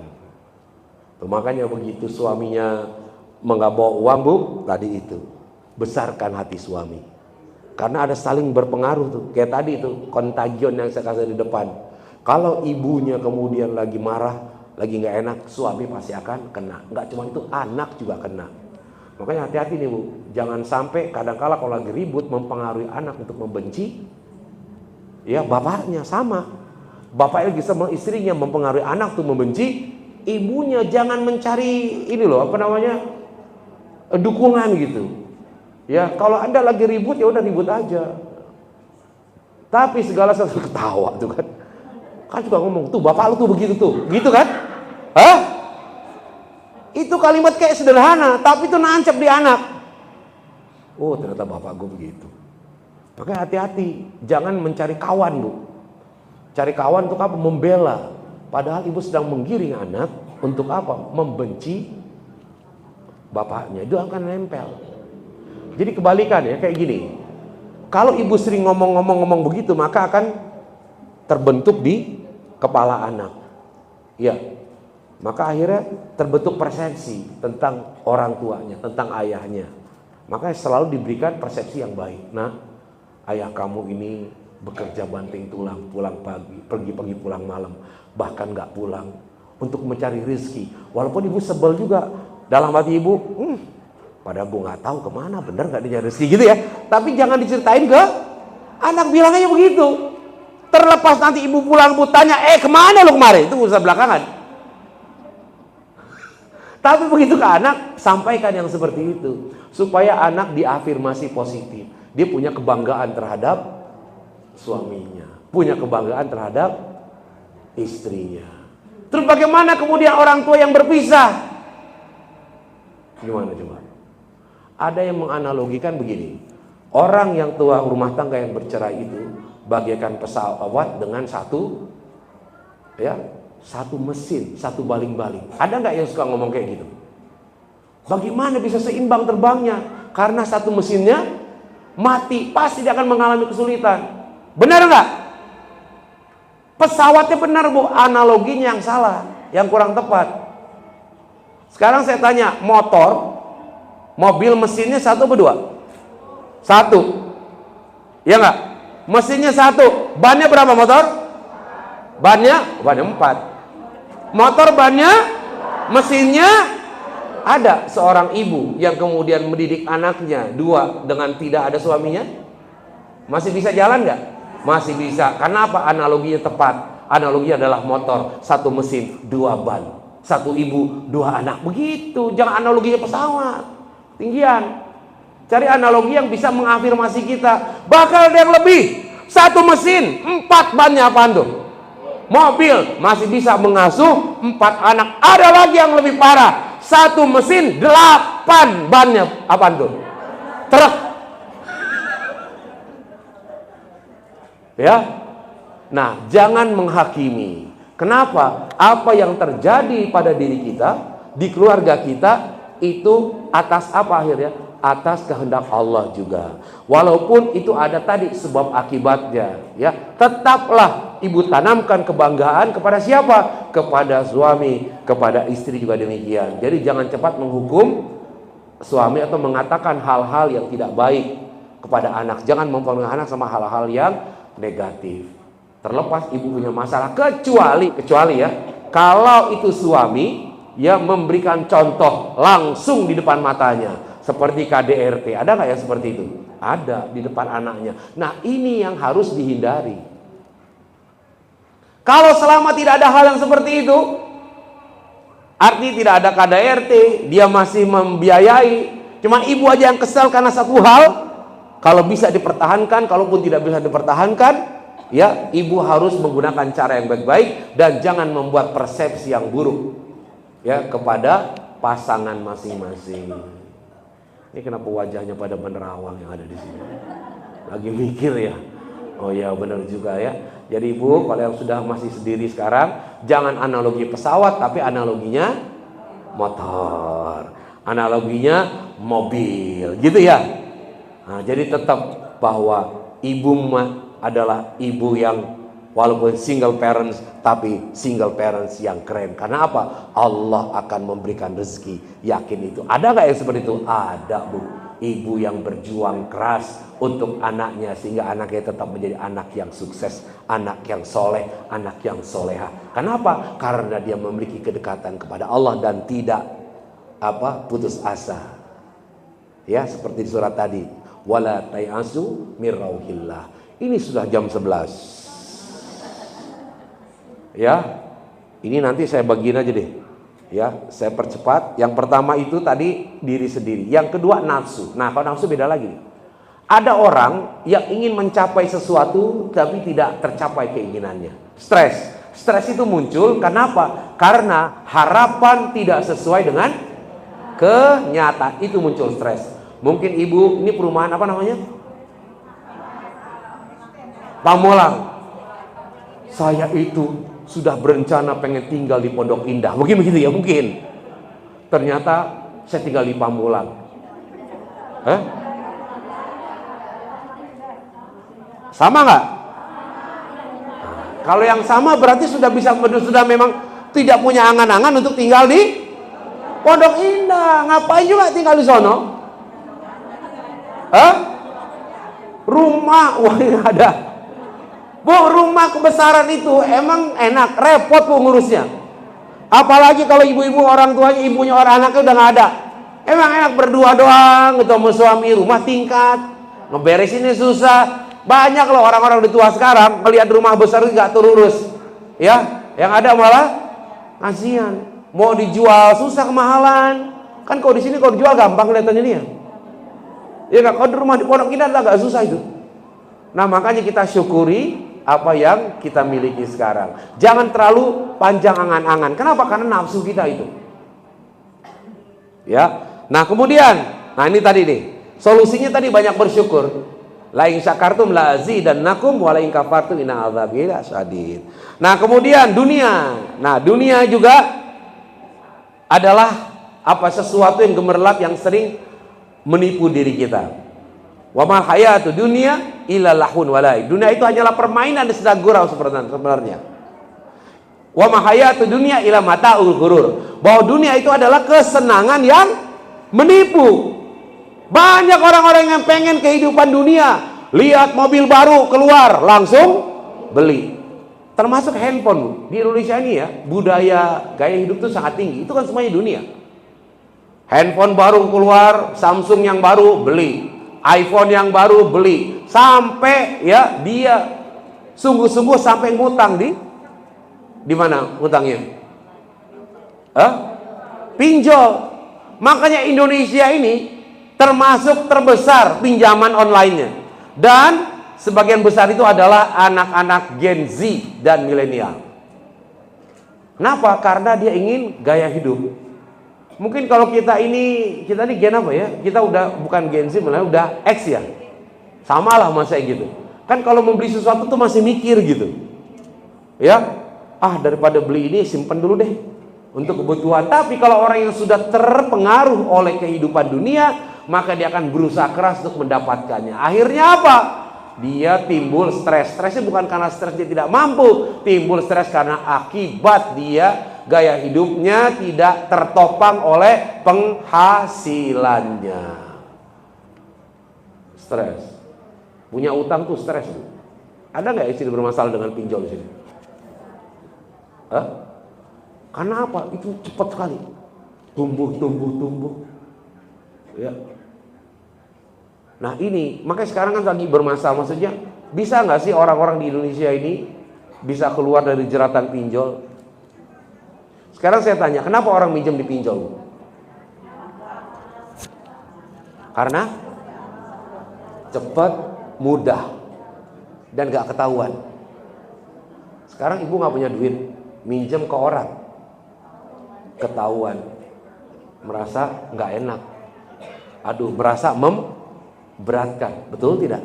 A: Tuh, makanya begitu suaminya nggak bawa uang Bu, tadi itu besarkan hati suami, karena ada saling berpengaruh tuh. Kayak tadi itu kontagion yang saya kasih di depan. Kalau ibunya kemudian lagi marah, lagi nggak enak, suami pasti akan kena. Nggak cuma itu, anak juga kena. Makanya hati-hati nih Bu, jangan sampai kadang-kala kalau lagi ribut mempengaruhi anak untuk membenci ya bapaknya. Sama bapaknya lagi sama istrinya mempengaruhi anak tuh membenci ibunya jangan mencari ini loh, apa namanya, dukungan gitu. Ya, kalau Anda lagi ribut ya udah ribut aja. Tapi segala sesuatu ketawa tuh kan. Kan juga ngomong, tuh bapak lu tuh begitu tuh. Gitu kan? Hah? Itu kalimat kayak sederhana, tapi itu nancep di anak. Oh, ternyata bapak gue begitu. Makanya hati-hati, jangan mencari kawan, Bu. Cari kawan untuk apa? Membela. Padahal ibu sedang menggiring anak untuk apa? Membenci bapaknya. Itu akan nempel. Jadi kebalikan ya, kayak gini. Kalau ibu sering ngomong begitu, maka akan terbentuk di kepala anak. Ya. Maka akhirnya terbentuk persepsi tentang orang tuanya, tentang ayahnya. Maka selalu diberikan persepsi yang baik. Nah, ayah kamu ini bekerja banting tulang, pulang pagi, pergi pulang malam, bahkan nggak pulang untuk mencari rezeki. Walaupun ibu sebel juga, dalam hati ibu, padahal gue nggak tahu kemana, bener nggak dia rezeki gitu ya. Tapi jangan diceritain ke anak, bilang aja begitu. Terlepas nanti ibu pulang, ibu tanya, kemana lo kemarin? Itu urusan belakangan. Tapi begitu ke anak, sampaikan yang seperti itu. Supaya anak diafirmasi positif. Dia punya kebanggaan terhadap suaminya. Punya kebanggaan terhadap istrinya. Terus bagaimana kemudian orang tua yang berpisah? Gimana coba? Ada yang menganalogikan begini. Orang yang tua rumah tangga yang bercerai itu bagaikan pesawat dengan satu mesin, satu baling-baling. Ada nggak yang suka ngomong kayak gitu? Bagaimana bisa seimbang terbangnya? Karena satu mesinnya mati, pasti dia akan mengalami kesulitan. Benar nggak? Pesawatnya benar, Bu, analoginya yang salah, yang kurang tepat. Sekarang saya tanya, mobil mesinnya satu atau dua? Satu. Ya nggak? Mesinnya satu, bannya berapa motor? Bannya 4. Motor bannya, mesinnya ada. Seorang ibu yang kemudian mendidik anaknya 2 dengan tidak ada suaminya, masih bisa jalan nggak? Masih bisa. Karena apa? Analoginya tepat. Analoginya adalah motor, 1 mesin, 2 ban. 1 ibu, 2 anak. Begitu. Jangan analoginya pesawat tinggian. Cari analogi yang bisa mengafirmasi kita. Bakal ada yang lebih. 1 mesin, 4 bannya apaan tuh? Mobil masih bisa mengasuh 4 anak. Ada lagi yang lebih parah. 1 mesin 8 bannya. Apaan tuh? Truk. Ya. Nah, jangan menghakimi. Kenapa? Apa yang terjadi pada diri kita, di keluarga kita, itu atas apa akhirnya? Atas kehendak Allah juga. Walaupun itu ada tadi sebab akibatnya, ya, tetaplah ibu tanamkan kebanggaan kepada siapa? Kepada suami, kepada istri juga demikian. Jadi jangan cepat menghukum suami atau mengatakan hal-hal yang tidak baik kepada anak. Jangan mempengaruhi anak sama hal-hal yang negatif. Terlepas ibu punya masalah, kecuali ya, kalau itu suami yang memberikan contoh langsung di depan matanya. Seperti KDRT, ada nggak yang seperti itu? Ada, di depan anaknya. Nah, ini yang harus dihindari. Kalau selama tidak ada hal yang seperti itu, artinya tidak ada KDRT, dia masih membiayai, cuman ibu aja yang kesal karena satu hal. Kalau bisa dipertahankan, kalaupun tidak bisa dipertahankan, ya, ibu harus menggunakan cara yang baik-baik dan jangan membuat persepsi yang buruk, ya, kepada pasangan masing-masing. Ini kenapa wajahnya pada menerawang yang ada di sini? Lagi mikir ya. Oh ya, benar juga ya. Jadi ibu, kalau yang sudah masih sendiri sekarang, jangan analogi pesawat, tapi analoginya motor, analoginya mobil, gitu ya. Nah, jadi tetap bahwa ibu adalah ibu yang walaupun single parents, tapi single parents yang keren. Karena apa? Allah akan memberikan rezeki. Yakin itu. Ada nggak yang seperti itu? Ada, Bu. Ibu yang berjuang keras untuk anaknya, sehingga anaknya tetap menjadi anak yang sukses, anak yang soleh, anak yang soleha. Kenapa? Karena dia memiliki kedekatan kepada Allah dan tidak putus asa. Ya, seperti di surat tadi. Wala tayasu mir rauhillah. Ini sudah jam 11. Ya, ini nanti saya bagiin aja deh. Ya, saya percepat. Yang pertama itu tadi diri sendiri. Yang kedua nafsu. Nah, kalau nafsu beda lagi. Ada orang yang ingin mencapai sesuatu tapi tidak tercapai keinginannya. Stres. Stres itu muncul kenapa? Karena harapan tidak sesuai dengan kenyataan. Itu muncul stres. Mungkin ibu, ini perumahan apa namanya? Pamulang. Saya itu sudah berencana pengen tinggal di Pondok Indah. Mungkin begitu ya, mungkin. Ternyata saya tinggal di Pamulang. Sama nggak? Kalau yang sama berarti sudah memang tidak punya angan-angan untuk tinggal di Pondok Indah. Ngapain juga tinggal di sono? Rumah, wah ini ada. Bu, rumah kebesaran itu emang enak, repot bu ngurusnya. Apalagi kalau ibu-ibu orang tuanya, ibunya orang anaknya udah nggak ada. Emang enak berdua doang gitu sama suami, rumah tingkat, ngeberesinnya susah. Banyak loh orang-orang di tua sekarang melihat rumah besar itu nggak terurus, ya. Yang ada malah kasihan. Mau dijual susah, kemahalan. Kan kalau di sini kalau dijual gampang kelihatannya dia. Ya nggak, kalau di rumah di Pondok Indah agak susah itu. Nah makanya kita syukuri apa yang kita miliki sekarang. Jangan terlalu panjang angan-angan. Kenapa? Karena nafsu kita itu. Ya. Nah kemudian, nah ini tadi nih. Solusinya tadi banyak bersyukur. La in syakartum la azidannakum wa la in kafartum inna adzabi lasyadid. Nah kemudian dunia. Nah dunia juga adalah apa, sesuatu yang gemerlap yang sering menipu diri kita. Wa mal hayatud dunya illa lahun walai. Dunia itu hanyalah permainan dan sedang gurau sebenarnya. Wa ma hayatud dunya illa mataul ghurur. Bahwa dunia itu adalah kesenangan yang menipu. Banyak orang-orang yang pengen kehidupan dunia, lihat mobil baru keluar langsung beli. Termasuk handphone. Di Indonesia ini ya, budaya gaya hidup itu sangat tinggi. Itu kan semuanya dunia. Handphone baru keluar, Samsung yang baru beli, iPhone yang baru beli, sampai ya dia sungguh-sungguh sampai ngutang di mana ngutangnya? Pinjol. Makanya Indonesia ini termasuk terbesar pinjaman online-nya, dan sebagian besar itu adalah anak-anak Gen Z dan milenial. Kenapa? Karena dia ingin gaya hidup. Mungkin kalau kita ini gen apa ya? Kita udah bukan Gen Z, malah udah X ya. Sama lah masa gitu. Kan kalau membeli sesuatu tuh masih mikir gitu. Ya, daripada beli ini simpen dulu deh untuk kebutuhan. Tapi kalau orang yang sudah terpengaruh oleh kehidupan dunia, maka dia akan berusaha keras untuk mendapatkannya. Akhirnya apa? Dia timbul stres. Stresnya bukan karena stres dia tidak mampu, timbul stres karena akibat dia gaya hidupnya tidak tertopang oleh penghasilannya. Stres. Punya utang tuh stres. Ada nggak istri bermasalah dengan pinjol di sini? Karena apa? Itu cepat sekali. Tumbuh. Ya. Nah ini, makanya sekarang kan lagi bermasalah. Maksudnya, bisa nggak sih orang-orang di Indonesia ini bisa keluar dari jeratan pinjol? Sekarang saya tanya, kenapa orang minjem di pinjol? Karena cepat, mudah, dan gak ketahuan. Sekarang ibu gak punya duit, minjem ke orang, ketahuan, merasa gak enak, berasa memberatkan, betul tidak?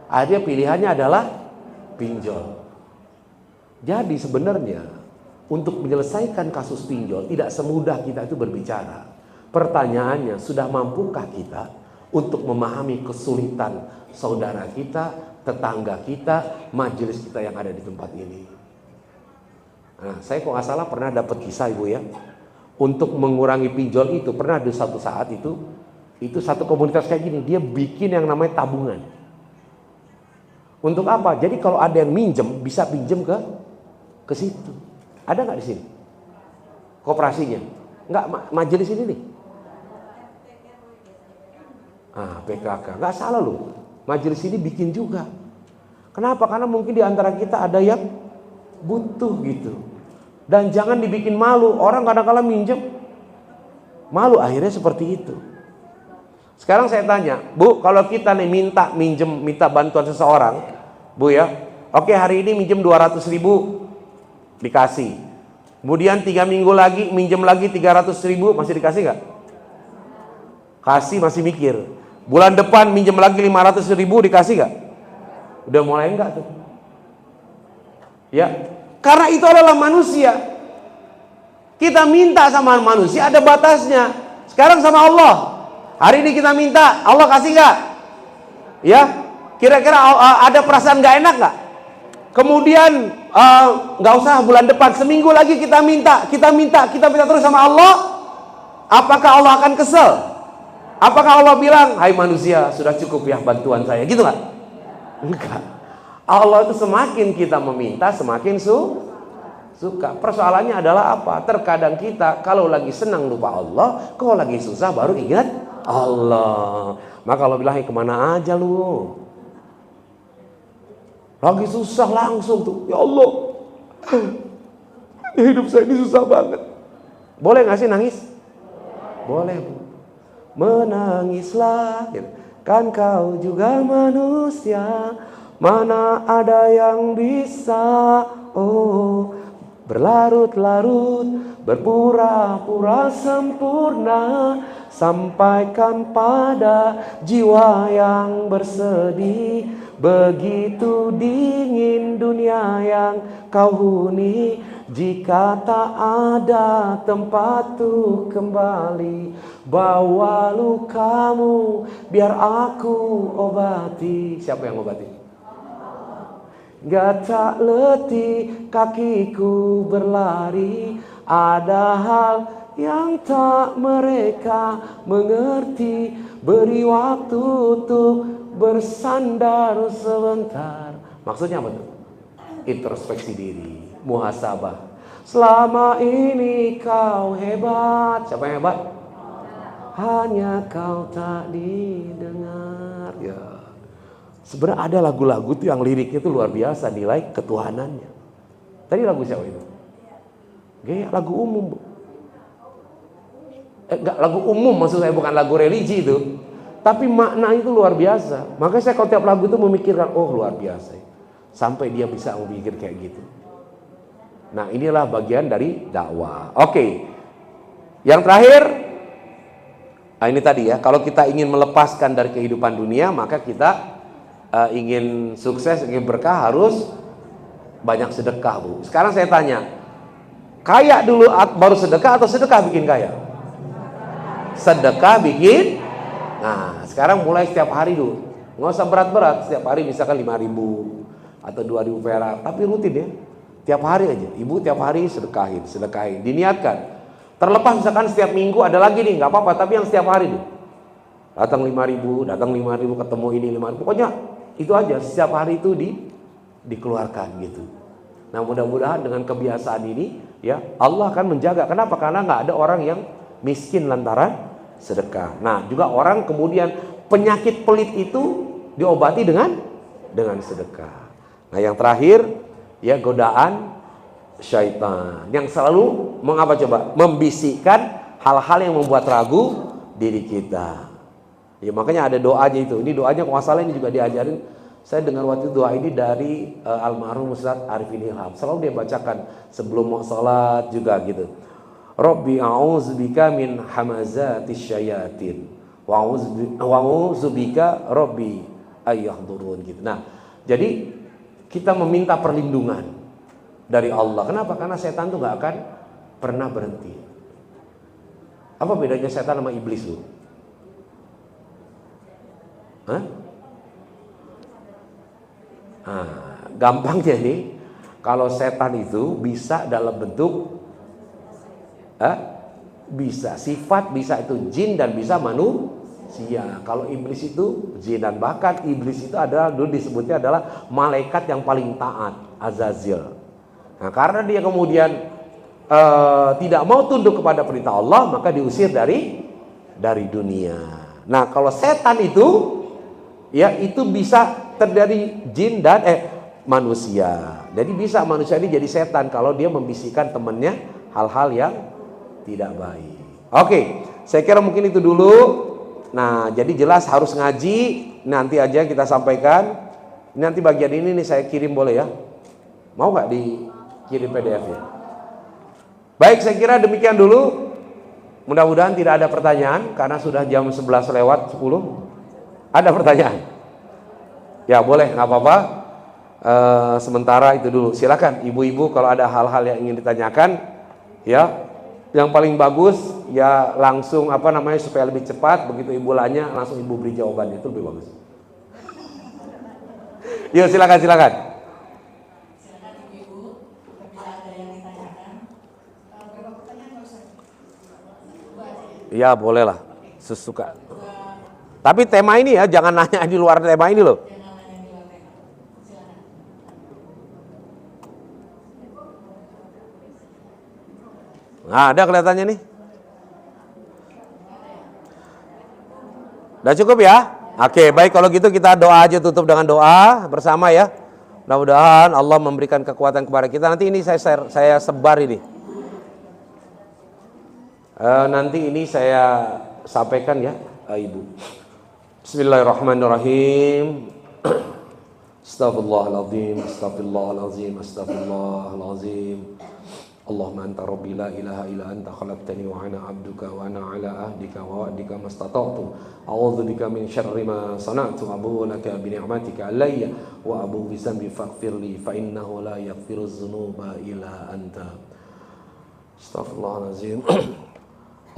A: Akhirnya pilihannya adalah pinjol. Jadi sebenarnya untuk menyelesaikan kasus pinjol tidak semudah kita itu berbicara. Pertanyaannya, sudah mampukah kita untuk memahami kesulitan saudara kita, tetangga kita, majelis kita yang ada di tempat ini? Nah, saya kok nggak salah pernah dapat kisah ibu ya. Untuk mengurangi pinjol itu pernah ada satu saat itu satu komunitas kayak gini, dia bikin yang namanya tabungan. Untuk apa? Jadi kalau ada yang minjem bisa pinjem ke situ. Ada nggak di sini? Koperasinya? Nggak, majelis ini nih. PKK. Nggak salah loh. Majelis ini bikin juga. Kenapa? Karena mungkin di antara kita ada yang butuh gitu. Dan jangan dibikin malu. Orang kadang-kadang minjem malu, akhirnya seperti itu. Sekarang saya tanya, Bu, kalau kita nih minta bantuan seseorang, Bu ya, oke hari ini minjem 200.000, dikasih. Kemudian 3 minggu lagi minjem lagi 300.000, masih dikasih nggak? Kasih, masih mikir. Bulan depan minjem lagi 500.000, dikasih nggak? Udah mulai enggak tuh? Ya, karena itu adalah manusia. Kita minta sama manusia ada batasnya. Sekarang sama Allah, hari ini kita minta, Allah kasih nggak? Ya, kira-kira ada perasaan nggak enak nggak? Kemudian nggak usah bulan depan, seminggu lagi kita minta terus sama Allah. Apakah Allah akan kesel? Apakah Allah bilang, hai manusia, sudah cukup ya bantuan saya, gitu nggak? Enggak. Allah itu semakin kita meminta semakin suka. Persoalannya adalah apa? Terkadang kita kalau lagi senang lupa Allah, kalau lagi susah baru ingat Allah. Maka Allah bilang, hey, kemana aja lu? Lagi susah langsung tuh, ya Allah, hidup saya ini susah banget. Boleh gak sih nangis? Boleh, Bu. Menangislah, kan kau juga manusia. Mana ada yang bisa berlarut-larut, berpura-pura sempurna. Sampaikan pada jiwa yang bersedih, begitu dingin dunia yang kau huni. Jika tak ada tempat tuh kembali, bawa lukamu biar aku obati. Siapa yang obati? Gak tak letih kakiku berlari, ada hal yang tak mereka mengerti. Beri waktu untuk bersandar sebentar. Maksudnya apa tuh? Introspeksi diri, muhasabah. Selama ini kau hebat. Siapa yang hebat? Hanya kau tak didengar. Ya. Sebenarnya ada lagu-lagu tuh yang liriknya tuh luar biasa, nilai ketuhanannya. Tadi lagu siapa itu? Gaya lagu umum, Bu. Enggak, lagu umum maksud saya, bukan lagu religi itu. Tapi makna itu luar biasa. Makanya saya kalau tiap lagu itu memikirkan, oh luar biasa. Sampai dia bisa memikir kayak gitu. Nah, inilah bagian dari dakwah. Oke. Yang terakhir, nah ini tadi ya, kalau kita ingin melepaskan dari kehidupan dunia, maka kita ingin sukses, ingin berkah, harus banyak sedekah, Bu. Sekarang saya tanya, kaya dulu baru sedekah atau sedekah bikin kaya? Sedekah bikin. Nah, sekarang mulai setiap hari dulu. Nggak usah berat-berat, setiap hari misalkan 5.000 atau 2.000 perak, tapi rutin ya. Tiap hari aja, ibu tiap hari sedekahin, diniatkan. Terlepas misalkan setiap minggu ada lagi nih, nggak apa-apa, tapi yang setiap hari nih. Datang 5.000, ketemu ini 5.000, pokoknya itu aja, setiap hari itu dikeluarkan gitu. Nah, mudah-mudahan dengan kebiasaan ini ya Allah akan menjaga. Kenapa? Karena nggak ada orang yang miskin lantaran sedekah. Nah, juga orang kemudian penyakit pelit itu diobati dengan sedekah. Nah, yang terakhir ya godaan syaitan yang selalu mengapa coba? Membisikkan hal-hal yang membuat ragu diri kita. Ya makanya ada doanya itu. Ini doanya kalau salah ini juga diajarin. Saya dengar waktu doa ini dari almarhum Ustaz Arifin Ilham. Selalu dia bacakan sebelum mau salat juga gitu. Rabbi a'udzubika min hamazatis syayatin wa a'udzubika rabbi ayyahdurun gitu. Nah, jadi kita meminta perlindungan dari Allah. Kenapa? Karena setan tuh gak akan pernah berhenti. Apa bedanya setan sama iblis, Bu? Hah? Nah, gampangnya nih, kalau setan itu bisa dalam bentuk bisa sifat, bisa itu jin dan bisa manusia. Kalau iblis itu jin, dan bahkan iblis itu adalah dulu disebutnya adalah malaikat yang paling taat, Azazil. Nah, karena dia kemudian tidak mau tunduk kepada perintah Allah, maka diusir dari dunia. Nah, kalau setan itu ya itu bisa terjadi jin dan manusia. Jadi bisa manusia ini jadi setan kalau dia membisikkan temannya hal-hal yang tidak baik. Oke, saya kira mungkin itu dulu. Nah, jadi jelas harus ngaji. Nanti aja kita sampaikan. Nanti bagian ini nih saya kirim, boleh ya? Mau nggak dikirim PDF-nya? Baik, saya kira demikian dulu. Mudah-mudahan tidak ada pertanyaan karena sudah jam 11 lewat 10. Ada pertanyaan? Ya boleh, nggak apa-apa. Sementara itu dulu. Silakan ibu-ibu kalau ada hal-hal yang ingin ditanyakan, ya. Yang paling bagus ya langsung supaya lebih cepat, begitu ibu nanya langsung ibu beri jawabannya, itu lebih bagus. Yuk silakan.
B: Silakan ibu-ibu, apabila ada yang ditanyakan. Berapa pertanyaan Pak Ustaz?
A: Iya boleh lah, sesuka. Tapi tema ini ya, jangan nanya di luar tema ini loh.
B: Jangan nanya di luar tema. Silakan.
A: Nah, ada kelihatannya nih. Udah cukup ya? Oke, baik kalau gitu kita doa aja, tutup dengan doa bersama ya. Mudah-mudahan Allah memberikan kekuatan kepada kita. Nanti ini saya sebar ini. Nanti ini saya sampaikan ya, Ibu. Bismillahirrahmanirrahim. Astaghfirullahaladzim, astaghfirullahaladzim, astaghfirullahaladzim. Allahumma anta rabbi la ilaha illa anta khalaqtani wa ana abduka wa ana ala ahdika wa wa'dika mastata'tu. A'udzu bika min syarri ma sana'tu. Abu'u laka bi ni'matika alayya wa abu'u bi dhanbi faghfirli fa innahu la yaghfiru dzunuba illa anta. Astaghfirullahaladzim.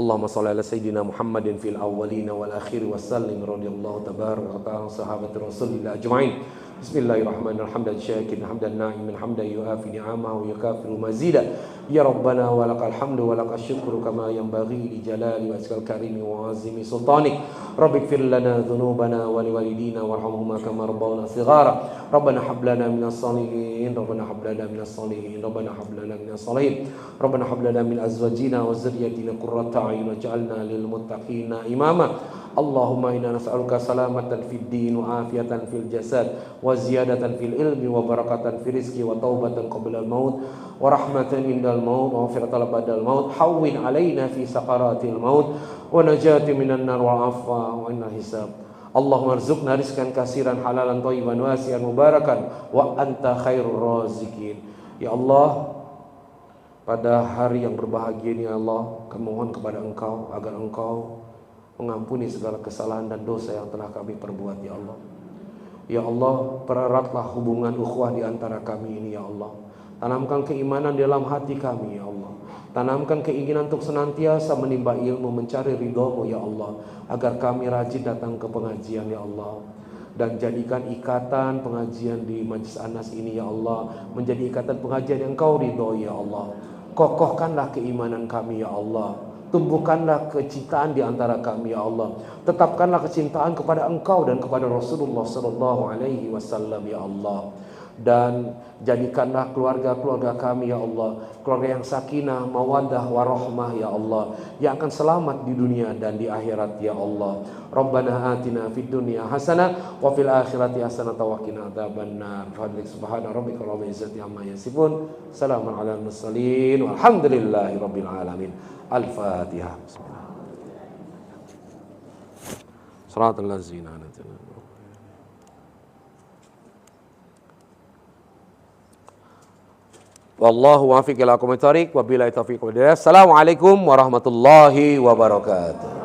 A: Allahumma shalli ala sayyidina Muhammadin fil awwalin wal akhirin wa sallim radhiyallahu tabaraka wa ta'ala sahabati Rasulillah ajma'in. Bismillahirrahmanirrahim. Hamdan syakirin, hamdan na'imin, hamdan yuafi ni'amahu wa yukafiru mazida. Ya Rabbana wa lakal hamdu wa lakal syukru kama yanbaghi li jalali wajhikal karimi wa azimi sultanik. Rabbighfir lana dhunubana wa liwalidina warhamhuma kama rabbawna shighara. Rabbana hab lana minas salihin, Rabbana hab lana minas salihin, Rabbana hab lana minas salihin. Rabbana hab lana min azwajina wa dzurriyyatina qurrata a'yun waj'alna lil muttaqina imama. Allahumma inna nas'aluka salamatan fid din wa afiyatan fil jasad wa ziyadatan fil ilmi wa barakatan fil rizqi wa taubatan qabla al maut wa rahmatan indal maut wa maghfiratan ba'dal maut. Hawwin alaina fi sakaratil maut wa najati minan nar wa afwa wa inna hisab. Allahumma arzuqna rizqan katsiran halalan thayyiban wasi'an mubarakan wa anta khairur raziqin. Ya Allah, pada hari yang berbahagia ini ya Allah, kami mohon kepada Engkau agar Engkau mengampuni segala kesalahan dan dosa yang telah kami perbuat ya Allah. Ya Allah, pereratlah hubungan ukhuwah di antara kami ini ya Allah. Tanamkan keimanan dalam hati kami ya Allah. Tanamkan keinginan untuk senantiasa menimba ilmu, mencari ridho-Mu ya Allah, agar kami rajin datang ke pengajian ya Allah. Dan jadikan ikatan pengajian di Majlis Anas ini ya Allah menjadi ikatan pengajian yang Kau ridho ya Allah. Kokohkanlah keimanan kami ya Allah. Tumbuhkanlah kecintaan di antara kami ya Allah. Tetapkanlah kecintaan kepada Engkau dan kepada Rasulullah sallallahu alaihi wasallam ya Allah. Dan jadikanlah keluarga-keluarga kami ya Allah keluarga yang sakinah, mawaddah, warahmah ya Allah, yang akan selamat di dunia dan di akhirat ya Allah. Rabbana atina fid dunya hasanah wa fil akhirati hasanah wa qina adzabannar. Subhana rabbika rabbil izzati amma yasifun. Salamun alal mursalin walhamdulillahi rabbil alamin. Al-Fatihah. Shiratal ladzina an'amta alaihim. Wallahu muwaffiq ila aqwamit thoriq wa billahi taufiq wal hidayah. Assalamualaikum warahmatullahi wabarakatuh.